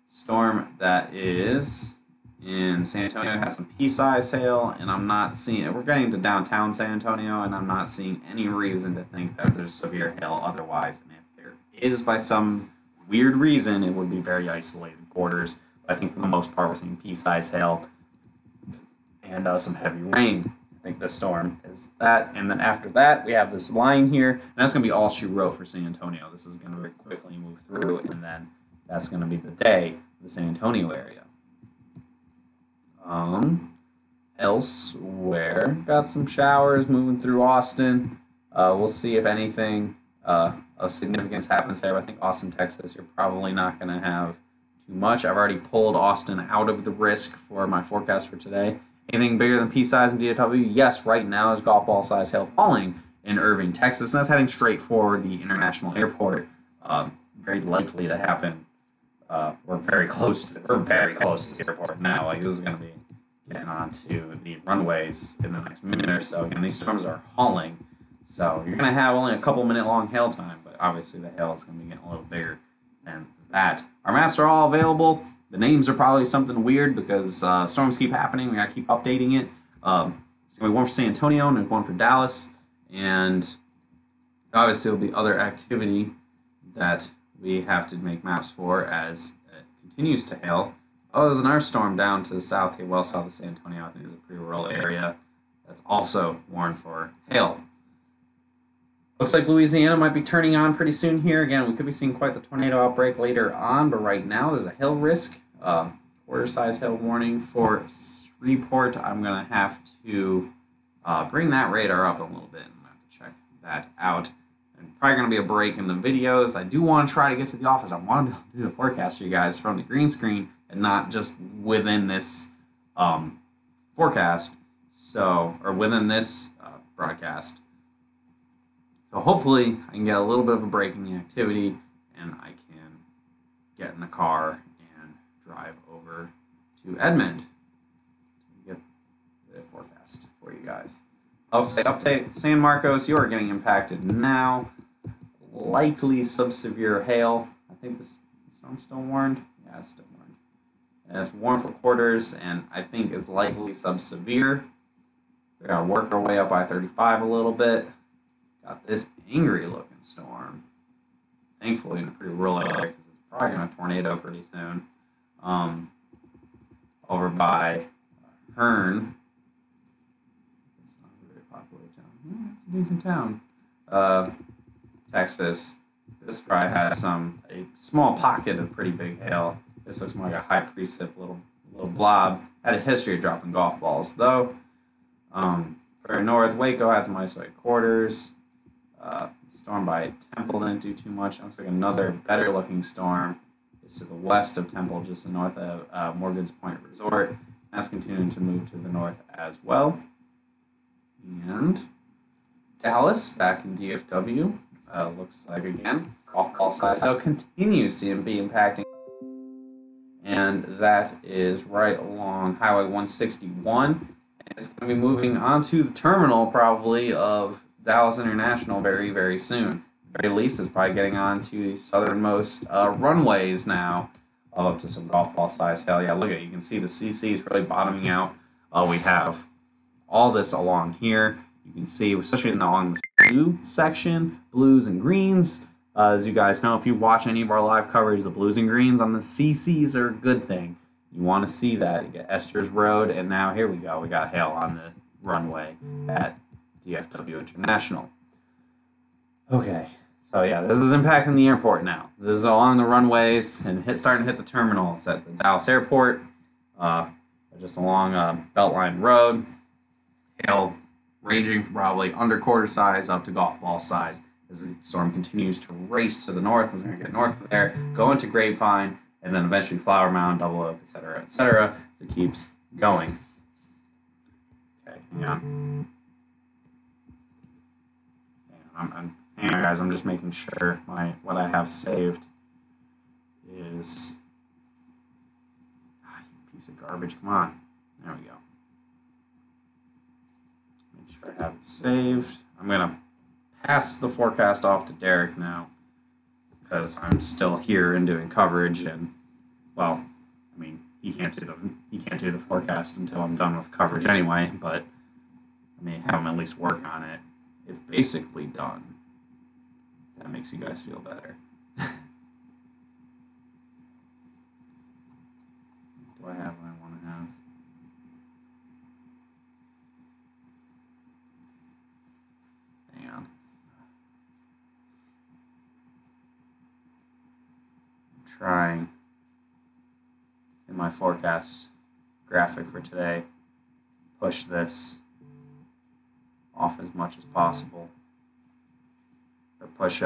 F: Storm that is in San Antonio has some pea-size hail, and I'm not seeing it. We're getting to downtown San Antonio, and I'm not seeing any reason to think that there's severe hail otherwise. And if there is, by some weird reason, it would be very isolated quarters. But I think for the most part, we're seeing pea-size hail and some heavy rain. I think the storm is that. And then after that, we have this line here, and that's going to be all she wrote for San Antonio. This is going to very quickly move through, and then that's going to be the day of the San Antonio area. Elsewhere, got some showers moving through Austin. We'll see if anything of significance happens there. I think Austin, Texas, you're probably not going to have too much. I've already pulled Austin out of the risk for my forecast for today. Anything bigger than pea-size in DFW? Yes, right now is golf ball size hail falling in Irving, Texas, and that's heading straight for the international airport. Very likely to happen. We're very close to the airport now. Like, this is going to be getting onto the runways in the next minute or so. Again, these storms are hauling, so you're going to have only a couple minute long hail time, but obviously the hail is going to be getting a little bigger than that. Our maps are all available. The names are probably something weird because storms keep happening. We got to keep updating it. There's going to be one for San Antonio and one for Dallas, and obviously there will be other activity that we have to make maps for as it continues to hail. Oh, there's another storm down to the south here, well south of San Antonio. I think it's a pretty rural area that's also warned for hail. Looks like Louisiana might be turning on pretty soon here. Again, we could be seeing quite the tornado outbreak later on, but right now there's a hail risk. Quarter-size hail warning for Shreveport. I'm going to have to bring that radar up a little bit. I'm going to have to check that out. And probably going to be a break in the videos. I do want to try to get to the office. I want to be able to do the forecast for you guys from the green screen and not just within this forecast. Or within this broadcast. So hopefully I can get a little bit of a break in the activity and I can get in the car and drive over to Edmond to get the forecast for you guys. Update, San Marcos, you are getting impacted now. Likely subsevere hail. I think this storm's still warned. Yeah, it's still warned. And it's warned for quarters, and I think it's likely subsevere. We're going to work our way up I-35 a little bit. Got this angry looking storm. Thankfully in a pretty rural area because it's probably going to tornado pretty soon. Over by Hearn. It's not a very popular town. It's a decent town. Texas. This probably has a small pocket of pretty big hail. This looks more like a high precip little blob. Had a history of dropping golf balls though. For north, Waco had some isolated quarters. Storm by Temple didn't do too much. Looks like another better looking storm is to the west of Temple, just north of Morgan's Point Resort. That's continuing to move to the north as well. And Dallas, back in DFW, looks like again, golf ball size hail continues to be impacting. And that is right along Highway 161. And it's going to be moving onto the terminal probably of Dallas International very, very soon. At the very least, it's probably getting onto the southernmost runways now up to some golf ball size hail. Yeah, look at it. You can see the CC is really bottoming out. We have all this along here. You can see, especially along this blue section, blues and greens. As you guys know, if you watch any of our live coverage, the blues and greens on the CCs are a good thing. You want to see that. You get Esther's Road, and now here we go. We got hail on the runway at DFW International. Okay, so yeah, this is impacting the airport now. This is along the runways and starting to hit the terminals at the Dallas airport, just along Beltline Road. Hail ranging from probably under quarter size up to golf ball size as the storm continues to race to the north. It's going to get north of there, go into Grapevine, and then eventually Flower Mound, Double Oak, etc., etc. It keeps going. Okay, hang on. Hang on, guys. I'm just making sure what I have saved is. You piece of garbage. Come on. There we go. Make sure I have it saved. I'm gonna pass the forecast off to Derek now because I'm still here and doing coverage, and well, I mean he can't do the forecast until I'm done with coverage anyway. But I mean, have him at least work on it. It's basically done. That makes you guys feel better. Do I have what I want to have? Hang on. I'm trying in my forecast graphic for today, push this off as much as possible. Or push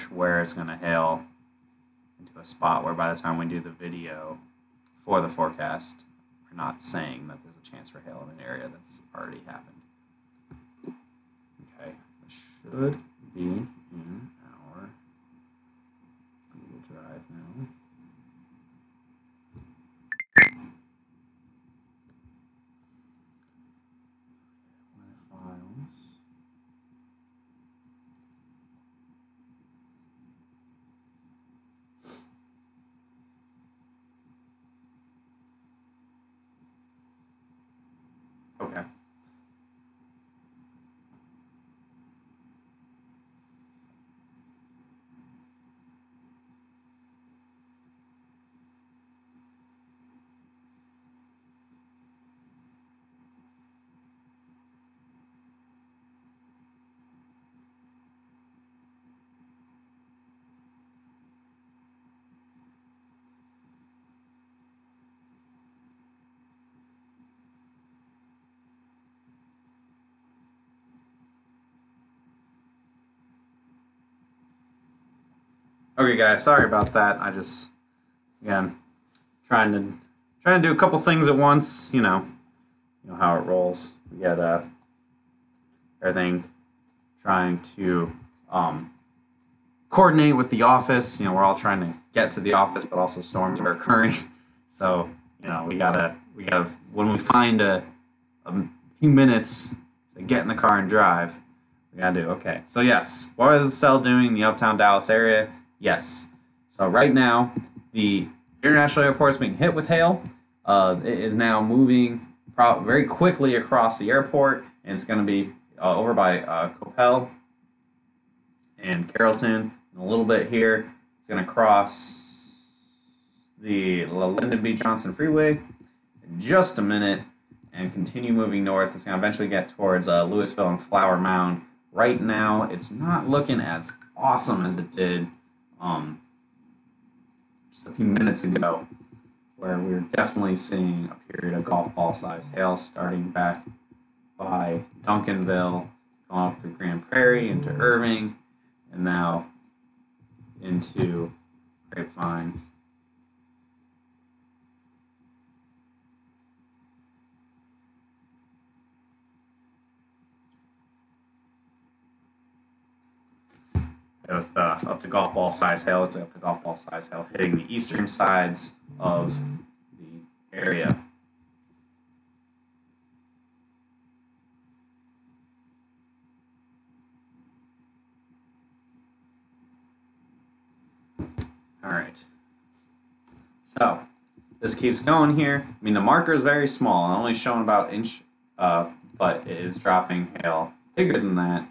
F: where it's going to hail into a spot where by the time we do the video for the forecast, we're not saying that there's a chance for hail in an area that's already happened. Okay, it should be in our Google Drive now. My files. Okay. Okay, guys, sorry about that. I just, again, trying to do a couple things at once. You know how it rolls. We got everything trying to coordinate with the office. You know, we're all trying to get to the office, but also storms are occurring. So we gotta when we find a few minutes to get in the car and drive, we gotta do okay. So yes, what is the cell doing in the uptown Dallas area? Yes. So right now, the international airport is being hit with hail. It is now moving very quickly across the airport, and it's going to be over by Coppell and Carrollton. And a little bit here, it's going to cross the Lyndon B. Johnson Freeway in just a minute and continue moving north. It's going to eventually get towards Louisville and Flower Mound. Right now, it's not looking as awesome as it did just a few minutes ago, where we were definitely seeing a period of golf ball size hail starting back by Duncanville, going up through Grand Prairie into Irving, and now into Grapevine. With up to golf ball size hail, it's up to golf ball size hail hitting the eastern sides of the area. All right. So this keeps going here. I mean, the marker is very small, only showing about an inch, but it is dropping hail bigger than that.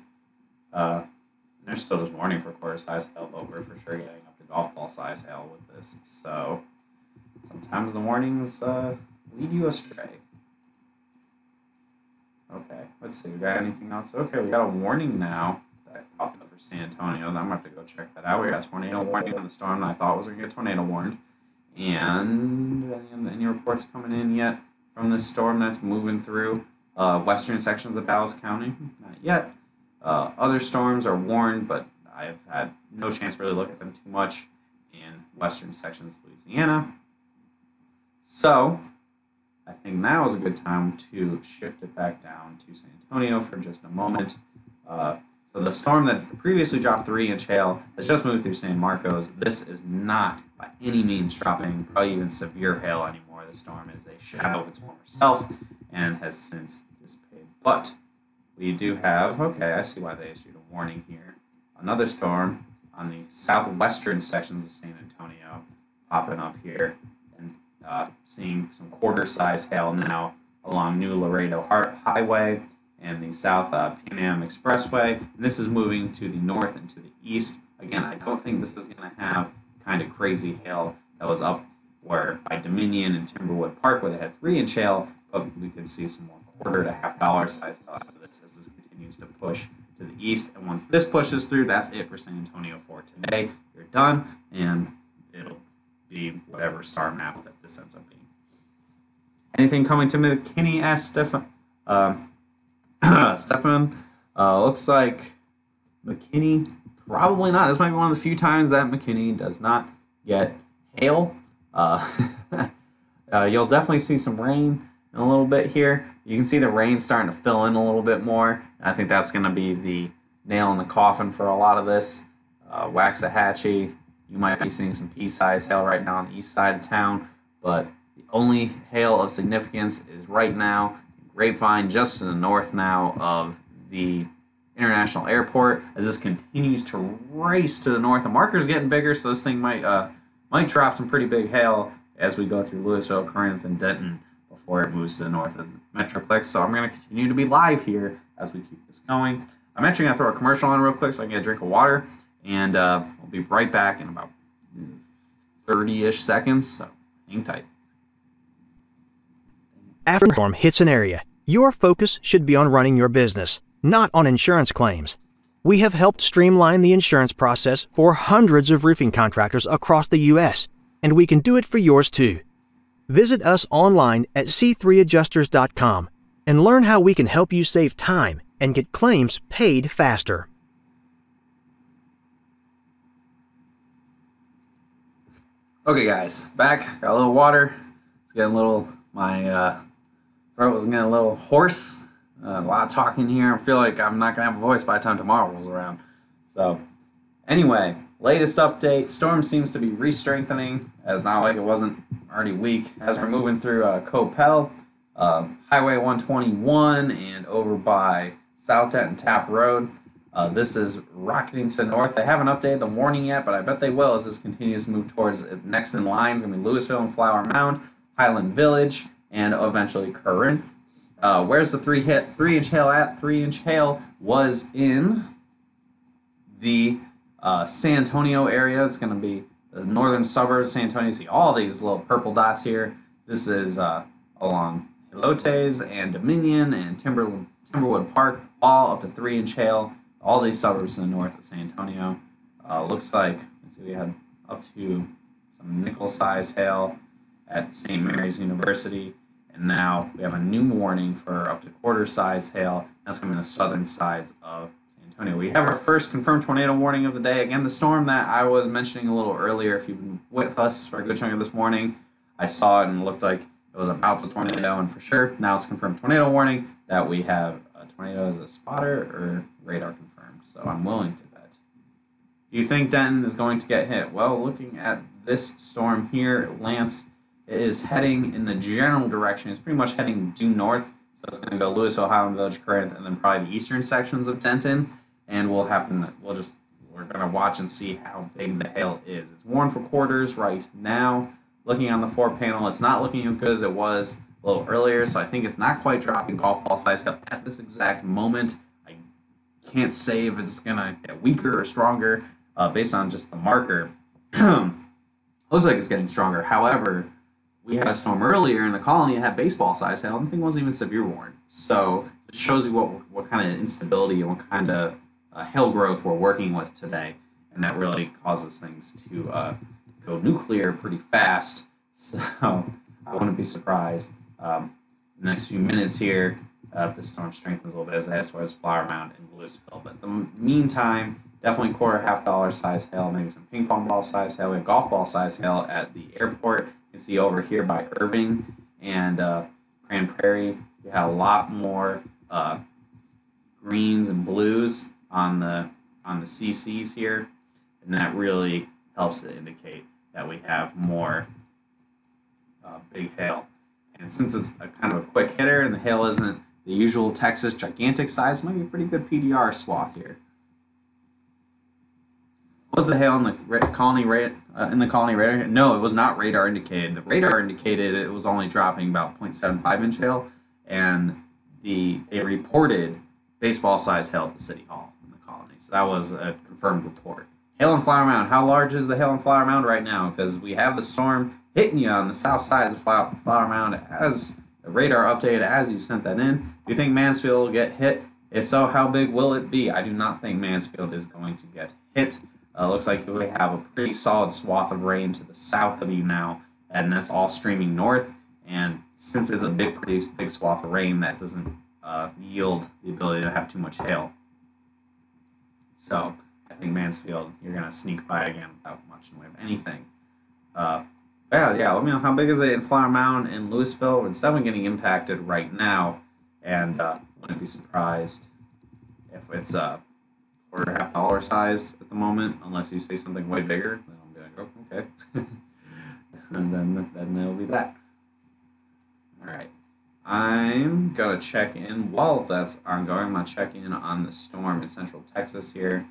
F: There's still this warning for quarter size hail, but we're for sure getting up to golf ball size hail with this. So sometimes the warnings lead you astray. Okay, let's see. We got anything else? Okay, we got a warning now that popped up for San Antonio. I'm going to have to go check that out. We got a tornado warning on the storm that I thought was going to get tornado warned. And any reports coming in yet from this storm that's moving through western sections of Dallas County? Not yet. Other storms are warned, but I've had no chance to really look at them too much in western sections of Louisiana. So I think now is a good time to shift it back down to San Antonio for just a moment. So the storm that previously dropped 3-inch hail has just moved through San Marcos. This is not by any means dropping probably even severe hail anymore. The storm is a shadow of its former self and has since dissipated. But we do have, okay, I see why they issued a warning here. Another storm on the southwestern sections of San Antonio popping up here and seeing some quarter-size hail now along New Laredo Highway and the South Pan Am Expressway. And this is moving to the north and to the east. Again, I don't think this is going to have kind of crazy hail that was up where by Dominion and Timberwood Park where they had 3-inch hail, but we could see some more quarter to $half size hail after this as this continues to push to the east. And once this pushes through, that's it for San Antonio for today. You're done, and it'll be whatever star map that this ends up being. Anything coming to McKinney? Asked Stefan. Stefan, looks like McKinney, probably not. This might be one of the few times that McKinney does not get hail. You'll definitely see some rain in a little bit here. You can see the rain starting to fill in a little bit more. I think that's going to be the nail in the coffin for a lot of this. Waxahachie, you might be seeing some pea-sized hail right now on the east side of town, but the only hail of significance is right now Grapevine, just to the north now of the International Airport. As this continues to race to the north, the marker's getting bigger, so this thing might drop some pretty big hail as we go through Louisville, Corinth, and Denton before it moves to the north of the Metroplex. So I'm going to continue to be live here as we keep this going. I'm actually going to throw a commercial on real quick so I can get a drink of water, and we'll be right back in about 30-ish seconds, so hang tight.
E: After a storm hits an area, your focus should be on running your business, not on insurance claims. We have helped streamline the insurance process for hundreds of roofing contractors across the U.S., and we can do it for yours too. Visit us online at c3adjusters.com and learn how we can help you save time and get claims paid faster.
F: Okay, guys, back. Got a little water. It's getting a little, my throat was getting a little hoarse. A lot of talking here. I feel like I'm not going to have a voice by the time tomorrow rolls around. So, anyway, latest update. Storm seems to be re-strengthening. It's not like it wasn't already weak. As we're moving through Coppell, Highway 121, and over by South Denton Tap Road. This is rocketing to the north. They haven't updated the warning yet, but I bet they will as this continues to move towards next in line. It's going to be Louisville and Flower Mound, Highland Village, and eventually Corinth. Where's the 3-inch hail at? 3-inch hail was in the San Antonio area. It's going to be the northern suburbs of San Antonio. You see all these little purple dots here. This is along Hilotes and Dominion and Timberwood Park, all up to 3-inch hail. All these suburbs in the north of San Antonio. Looks like we had up to some nickel-sized hail at St. Mary's University. And now we have a new warning for up to quarter-sized hail. That's going to be in the southern sides of San Antonio. We have our first confirmed tornado warning of the day. Again, the storm that I was mentioning a little earlier, if you've been with us for a good chunk of this morning, I saw it and it looked like it was about to tornado, and for sure, now it's confirmed tornado warning that we have a tornado as a spotter or radar confirmed. So I'm willing to bet. Do you think Denton is going to get hit? Well, looking at this storm here, Lance, it is heading in the general direction. It's pretty much heading due north. So it's going to go Louisville, Highland Village, Corinth, and then probably the eastern sections of Denton. And we're going to watch and see how big the hail is. It's warned for quarters right now. Looking on the 4-panel, it's not looking as good as it was a little earlier. So I think it's not quite dropping golf ball size hail at this exact moment. I can't say if it's going to get weaker or stronger based on just the marker. Looks like it's getting stronger. However, we had a storm earlier in the colony that had baseball size hail, and the thing wasn't even severe warned. So it shows you what kind of instability and what kind of hail growth we're working with today, and that really causes things to go nuclear pretty fast. So I wouldn't be surprised the next few minutes here if the storm strengthens a little bit as it heads towards Flower Mound and Louisville. But in the meantime, definitely quarter, $half size hail, maybe some ping pong ball size hail. We have golf ball size hail at the airport. You can see over here by Irving and Grand Prairie, we have a lot more greens and blues on the CCs here, and that really helps to indicate that we have more big hail. And since it's a kind of a quick hitter and the hail isn't the usual Texas gigantic size, it might be a pretty good PDR swath here. Was the hail in the colony radar? No, it was not radar indicated. The radar indicated it was only dropping about 0.75 inch hail, and it reported baseball size hail at the City Hall in the colony. So that was a confirmed report. Hail in Flower Mound. How large is the hail in Flower Mound right now? Because we have the storm hitting you on the south side of Flower Mound as the radar updated as you sent that in. Do you think Mansfield will get hit? If so, how big will it be? I do not think Mansfield is going to get hit. Looks like we have a pretty solid swath of rain to the south of you now, and that's all streaming north. And since it's a pretty big swath of rain, that doesn't yield the ability to have too much hail. So I think Mansfield, you're going to sneak by again without much in the way of anything. Yeah, let me know how big is it in Flower Mound and Louisville. It's definitely getting impacted right now, and wouldn't be surprised if it's quarter, $half size at the moment, unless you say something way bigger. Then I'll be like, oh, okay. And then it'll be that. All right. I'm going to check in. While that's ongoing, I'm going to check in on the storm in central Texas here.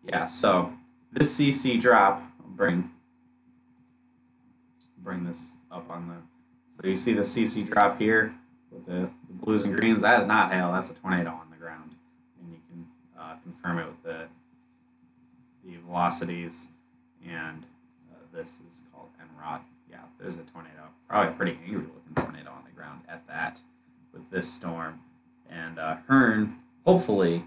F: Yeah, so this CC drop, I'll bring this up on the... So you see the CC drop here with the blues and greens. That is not hail. That's a tornado on the ground. And you can confirm it with the velocities. And this is called En-Rod. Yeah, there's a tornado. Probably a pretty angry looking tornado on the ground at that with this storm. And Hearn, hopefully,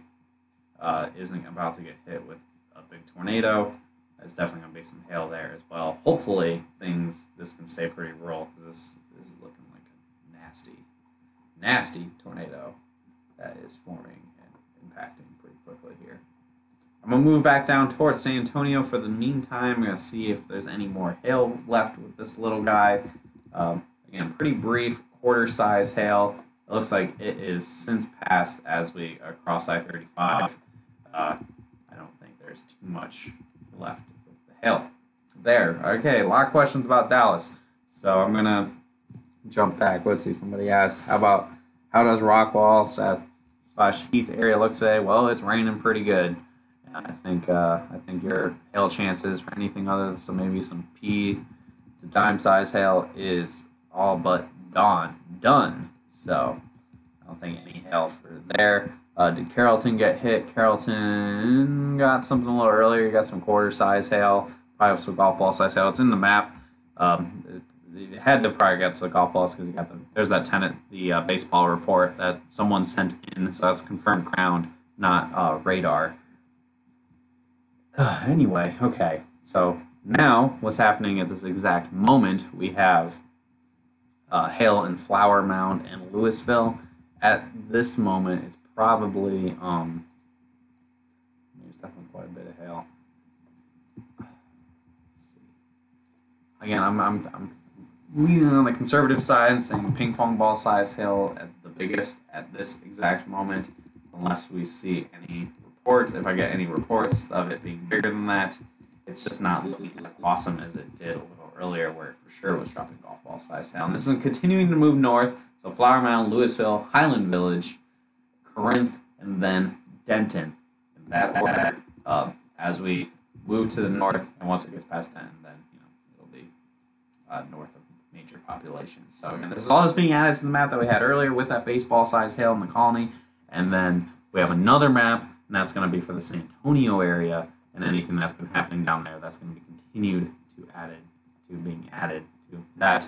F: isn't about to get hit with a big tornado. There's definitely going to be some hail there as well. Hopefully, this can stay pretty rural, because this is looking like a nasty tornado that is forming and impacting pretty quickly here. I'm going to move back down towards San Antonio for the meantime. I'm going to see if there's any more hail left with this little guy. Again, pretty brief, quarter-size hail. It looks like it is since passed as we cross I-35. I don't think there's too much left with the hail there. Okay, a lot of questions about Dallas. So I'm going to jump back. Let's see, somebody asked, how does Rockwall / Heath area look today? Well, it's raining pretty good. I think your hail chances for anything other than maybe some pea to dime size hail is all but done. So I don't think any hail for there. Did Carrollton get hit? Carrollton got something a little earlier. You got some quarter size hail, probably some golf ball size hail. It's in the map. It had to probably get to the golf balls because you got there's that the baseball report that someone sent in. So that's confirmed ground, not radar. Anyway, okay. So now what's happening at this exact moment? We have hail in Flower Mound and Louisville. At this moment, it's probably there's definitely quite a bit of hail. Again, I'm leaning on the conservative side and saying ping pong ball size hail at the biggest at this exact moment, unless we see any reports. If I get any reports of it being bigger than that, it's just not looking as awesome as it did a little earlier, where it for sure was dropping golf ball size hail. And this is continuing to move north. So Flower Mound, Louisville, Highland Village, Corinth, and then Denton. And that order, as we move to the north, and once it gets past Denton, then it'll be north of major populations. So again, this is all just being added to the map that we had earlier with that baseball-sized hail in the colony. And then we have another map, and that's going to be for the San Antonio area, and anything that's been happening down there, that's going to be continued to being added to that.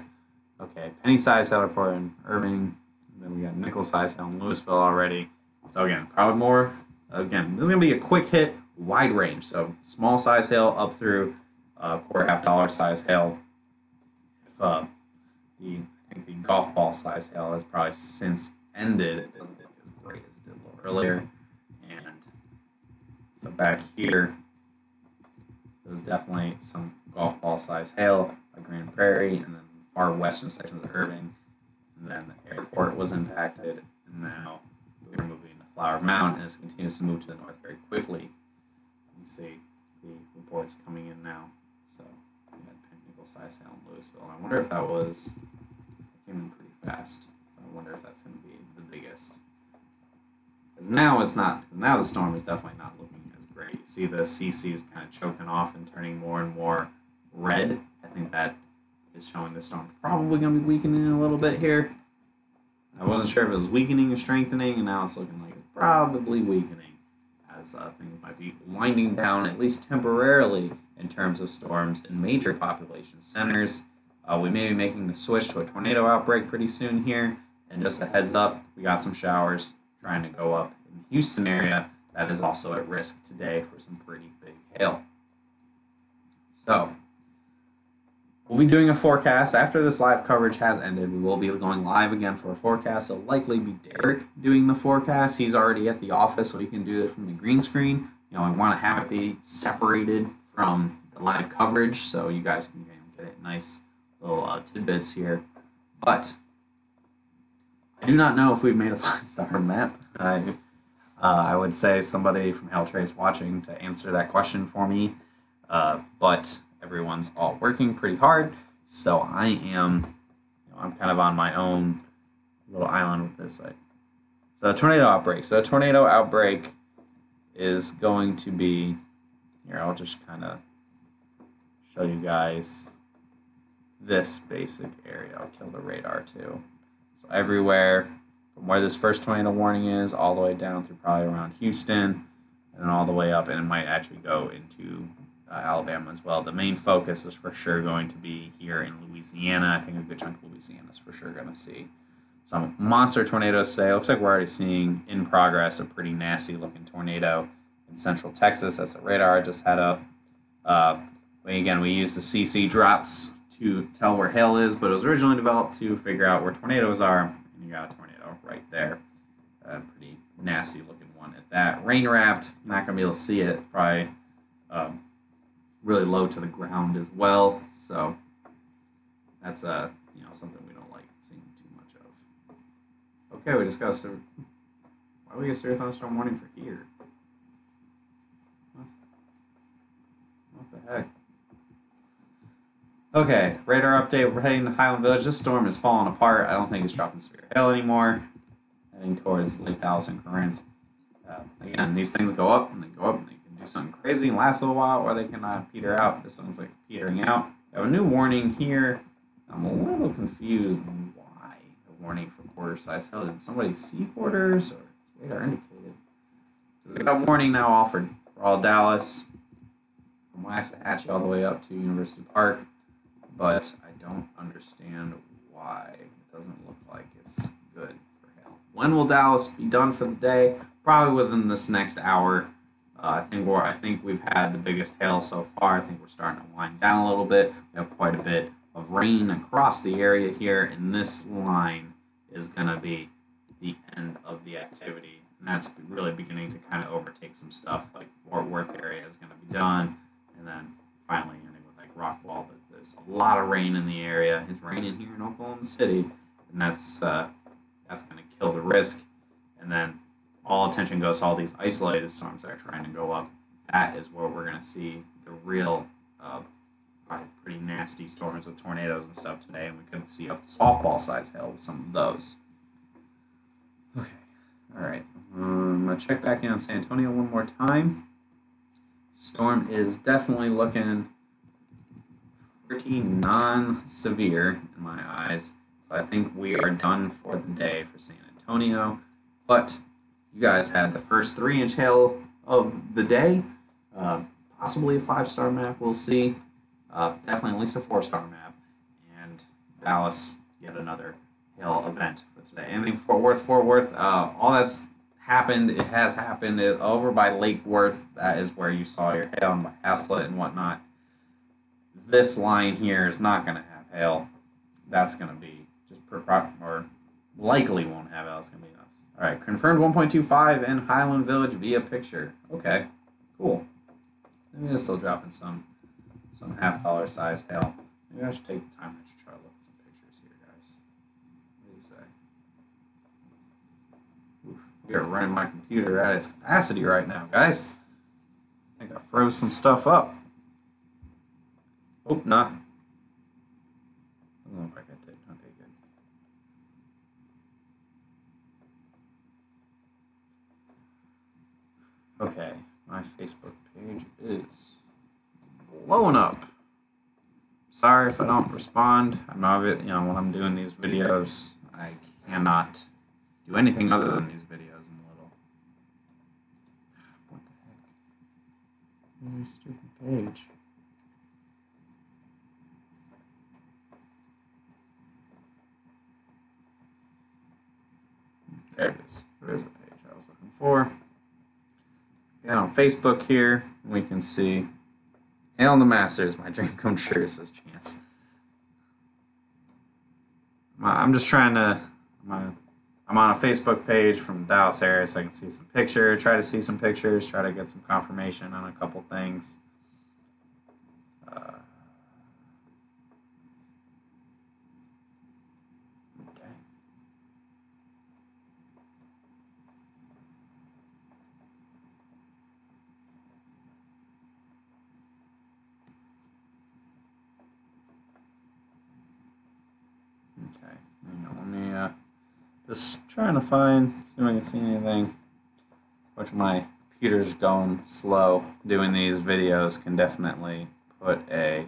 F: Okay, penny size hail report in Irving, And then we got nickel-sized hail in Louisville already. So again, probably more. Again, this is going to be a quick hit, wide range. So small size hail up through $250 size hail. If I think the golf ball size hail has probably since ended. It doesn't as great as it did a little earlier. And so back here, there's definitely some golf ball size hail by Grand Prairie, and then far western sections of Irving. And then the airport was impacted, and now we're moving to Flower Mound, and it continues to move to the north very quickly. You see the reports coming in now. So we had nickel-sized hail in Louisville. And I wonder if that came in pretty fast. So I wonder if that's going to be the biggest. Because now it's not. Now the storm is definitely not looking as great. You see the CC is kind of choking off and turning more and more red. I think that is showing the storm probably going to be weakening a little bit here. I wasn't sure if it was weakening or strengthening, and now it's looking like it's probably weakening, as things might be winding down, at least temporarily, in terms of storms in major population centers. We may be making the switch to a tornado outbreak pretty soon here, and just a heads up, we got some showers trying to go up in the Houston area. That is also at risk today for some pretty big hail. So, we'll be doing a forecast. After this live coverage has ended, we will be going live again for a forecast. It'll likely be Derek doing the forecast. He's already at the office, so he can do it from the green screen. I want to have it be separated from the live coverage, so you guys can get it nice little tidbits here. But I do not know if we've made a 5-star map. I would say somebody from Hailtrace watching to answer that question for me. But everyone's all working pretty hard, so I'm kind of on my own little island with this. So a tornado outbreak. So a tornado outbreak is going to be here. I'll just kind of show you guys this basic area. I'll kill the radar too. So everywhere from where this first tornado warning is, all the way down through probably around Houston, and then all the way up, and it might actually go into Alabama as well. The main focus is for sure going to be here in Louisiana. I think a good chunk of Louisiana is for sure going to see some monster tornadoes today. Looks like we're already seeing in progress a pretty nasty looking tornado in central Texas. That's the radar I just had up. Again, we use the CC drops to tell where hail is, but it was originally developed to figure out where tornadoes are, and you got a tornado right there. Pretty nasty looking one at that. Rain wrapped, not going to be able to see it. Probably really low to the ground as well, so that's something we don't like seeing too much of. Okay, we just got to. Why do we get severe thunderstorm warning for here? What the heck? Okay, radar update. We're heading to Highland Village. This storm is falling apart. I don't think it's dropping severe hail anymore. Heading towards Lake Dallas and Corinth. Again, these things go up and they go up and they do something crazy and last a little while, or they can peter out. This one's like petering out. We have a new warning here. I'm a little confused why the warning for quarter size hail. Did somebody see quarters or radar indicated? So we got a warning now offered for all Dallas, from Waxahachie all the way up to University Park, but I don't understand why. It doesn't look like it's good for hail. When will Dallas be done for the day? Probably within this next hour. I think we've had the biggest hail so far. I think we're starting to wind down a little bit. We have quite a bit of rain across the area here, and this line is going to be the end of the activity. And that's really beginning to kind of overtake some stuff. Like Fort Worth area is going to be done, and then finally ending with like Rockwall. But there's a lot of rain in the area. It's raining here in Oklahoma City, and that's going to kill the risk. And then all attention goes to all these isolated storms that are trying to go up. That is where we're going to see the real, probably pretty nasty storms with tornadoes and stuff today, and we could see up to softball size hail with some of those. Okay, all right. I'm going to check back in on San Antonio one more time. Storm is definitely looking pretty non-severe in my eyes, so I think we are done for the day for San Antonio, but you guys had the first 3-inch hail of the day. Possibly a 5-star map, we'll see. Definitely at least a 4-star map. And Dallas, yet another hail event for today. Anything Fort Worth, all that's happened, it has happened. Over by Lake Worth, that is where you saw your hail, and by Haslett and whatnot. This line here is not going to have hail. That's going to be just or likely won't have hail. It's going to be enough. All right, confirmed 1.25 in Highland Village via picture. Okay, cool. Maybe this will drop in some $half size hail. Maybe I should take the time to try to look at some pictures here, guys. What do you say? Oof, we are running my computer at its capacity right now, guys. I think I froze some stuff up. Hope not. Doesn't look like I did. Okay, good. Okay, my Facebook page is blown up. Sorry if I don't respond. I'm not, when I'm doing these videos, I cannot do anything other than these videos. I'm a little. What the heck? Really stupid page. There it is. There's the page I was looking for. Yeah, on Facebook here, we can see Hail in the Masters, my dream come true, says Chance. I'm just trying to, I'm on a Facebook page from the Dallas area so I can see some pictures, try to see some pictures, try to get some confirmation on a couple things. Okay, let me just trying to find, see if I can see anything. Which my computer's going slow. Doing these videos can definitely put a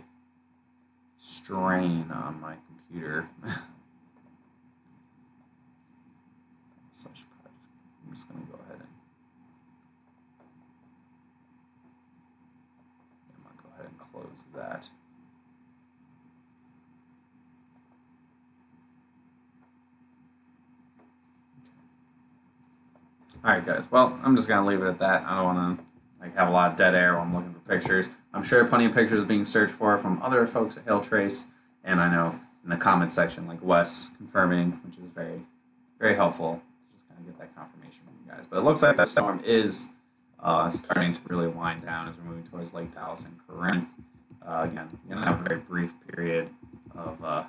F: strain on my computer. So I'm just going to go ahead and close that. Alright guys, well, I'm just going to leave it at that. I don't want to have a lot of dead air while I'm looking for pictures. I'm sure plenty of pictures being searched for from other folks at Hail Trace, and I know in the comment section, like Wes confirming, which is very, very helpful. Just kind of get that confirmation from you guys. But it looks like that storm is starting to really wind down as we're moving towards Lake Dallas and Corinth. Again, we're going to have a very brief period of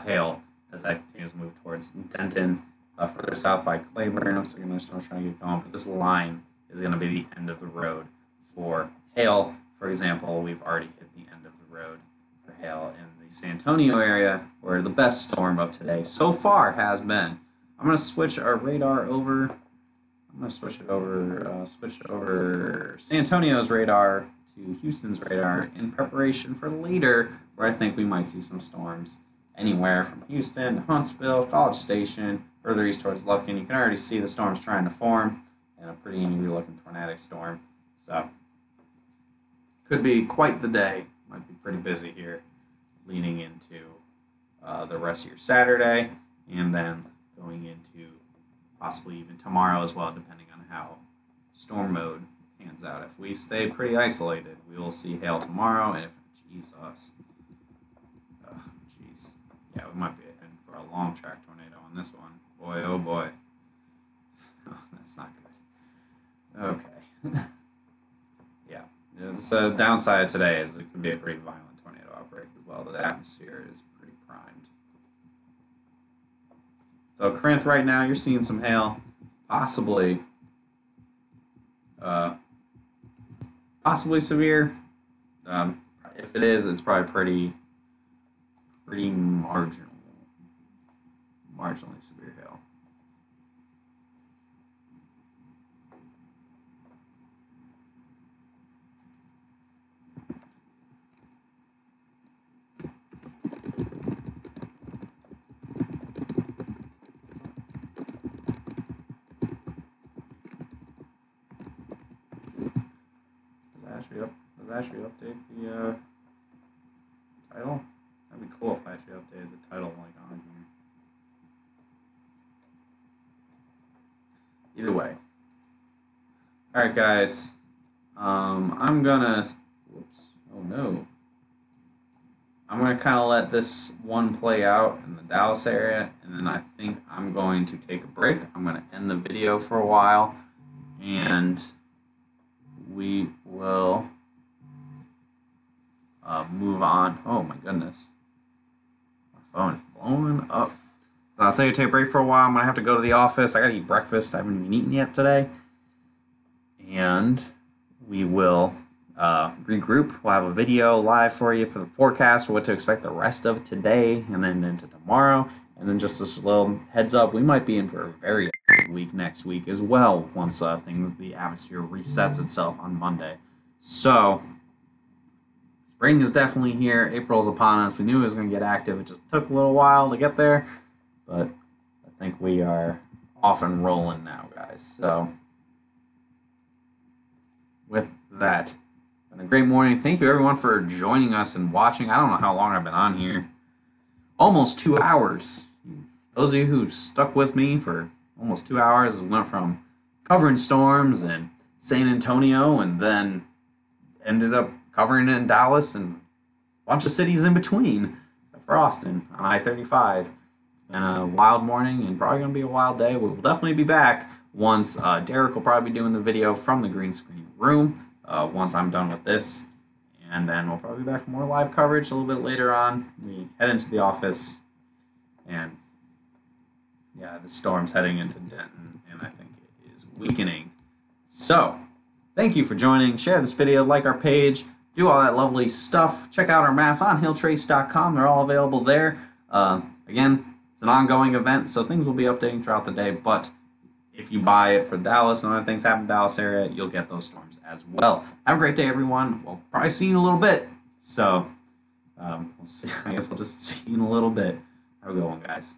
F: hail as that continues to move towards Denton. Further south by Claiborne, looks like another storm's trying to get going, but this line is going to be the end of the road for hail. For example, we've already hit the end of the road for hail in the San Antonio area, where the best storm of today so far has been. I'm going to switch our radar over. I'm going to switch over San Antonio's radar to Houston's radar in preparation for later, where I think we might see some storms anywhere from Houston to Huntsville, College Station, further east towards Lufkin. You can already see the storms trying to form, and a pretty angry-looking tornadic storm. So, could be quite the day. Might be pretty busy here, leading into the rest of your Saturday, and then going into possibly even tomorrow as well, depending on how storm mode pans out. If we stay pretty isolated, we will see hail tomorrow, and if, geez, us. Jeez. Yeah, we might be heading for a long track tornado on this one. Boy, oh boy. Oh, that's not good. Okay. Yeah. The downside of today is it could be a pretty violent tornado outbreak as well. The atmosphere is pretty primed. So Corinth right now, you're seeing some hail. Possibly severe. If it is, it's probably pretty marginally severe hail. Does Ashley update the title? That'd be cool if Ashley updated updated the title like on here. Either way. Alright guys. I'm gonna whoops. Oh no. I'm gonna kinda let this one play out in the Dallas area, and then I think I'm going to take a break. I'm gonna end the video for a while, and we will move on. Oh my goodness. My phone is blowing up. I'll take a break for a while. I'm going to have to go to the office. I got to eat breakfast. I haven't even eaten yet today. And we will regroup. We'll have a video live for you for the forecast for what to expect the rest of today and then into tomorrow. And then just this little heads up, we might be in for a very week next week as well once the atmosphere resets itself on Monday. So spring is definitely here. April's upon us. We knew it was going to get active. It just took a little while to get there, but I think we are off and rolling now, guys. So with that, it's been a great morning. Thank you everyone for joining us and watching. I don't know how long I've been on here. Almost 2 hours. Those of you who stuck with me for almost 2 hours, went from covering storms in San Antonio and then ended up covering it in Dallas and a bunch of cities in between, except for Austin on I-35. It's been a wild morning and probably going to be a wild day. We will definitely be back once Derek will probably be doing the video from the green screen room once I'm done with this. And then we'll probably be back for more live coverage a little bit later on. We head into the office, and yeah, the storm's heading into Denton, and I think it is weakening. So, thank you for joining. Share this video, like our page, do all that lovely stuff. Check out our maps on hilltrace.com. They're all available there. Again, it's an ongoing event, so things will be updating throughout the day, but if you buy it for Dallas and other things happen in the Dallas area, you'll get those storms as well. Have a great day, everyone. We'll probably see you in a little bit. So, we'll see. I guess I'll just see you in a little bit. Have a good one, guys.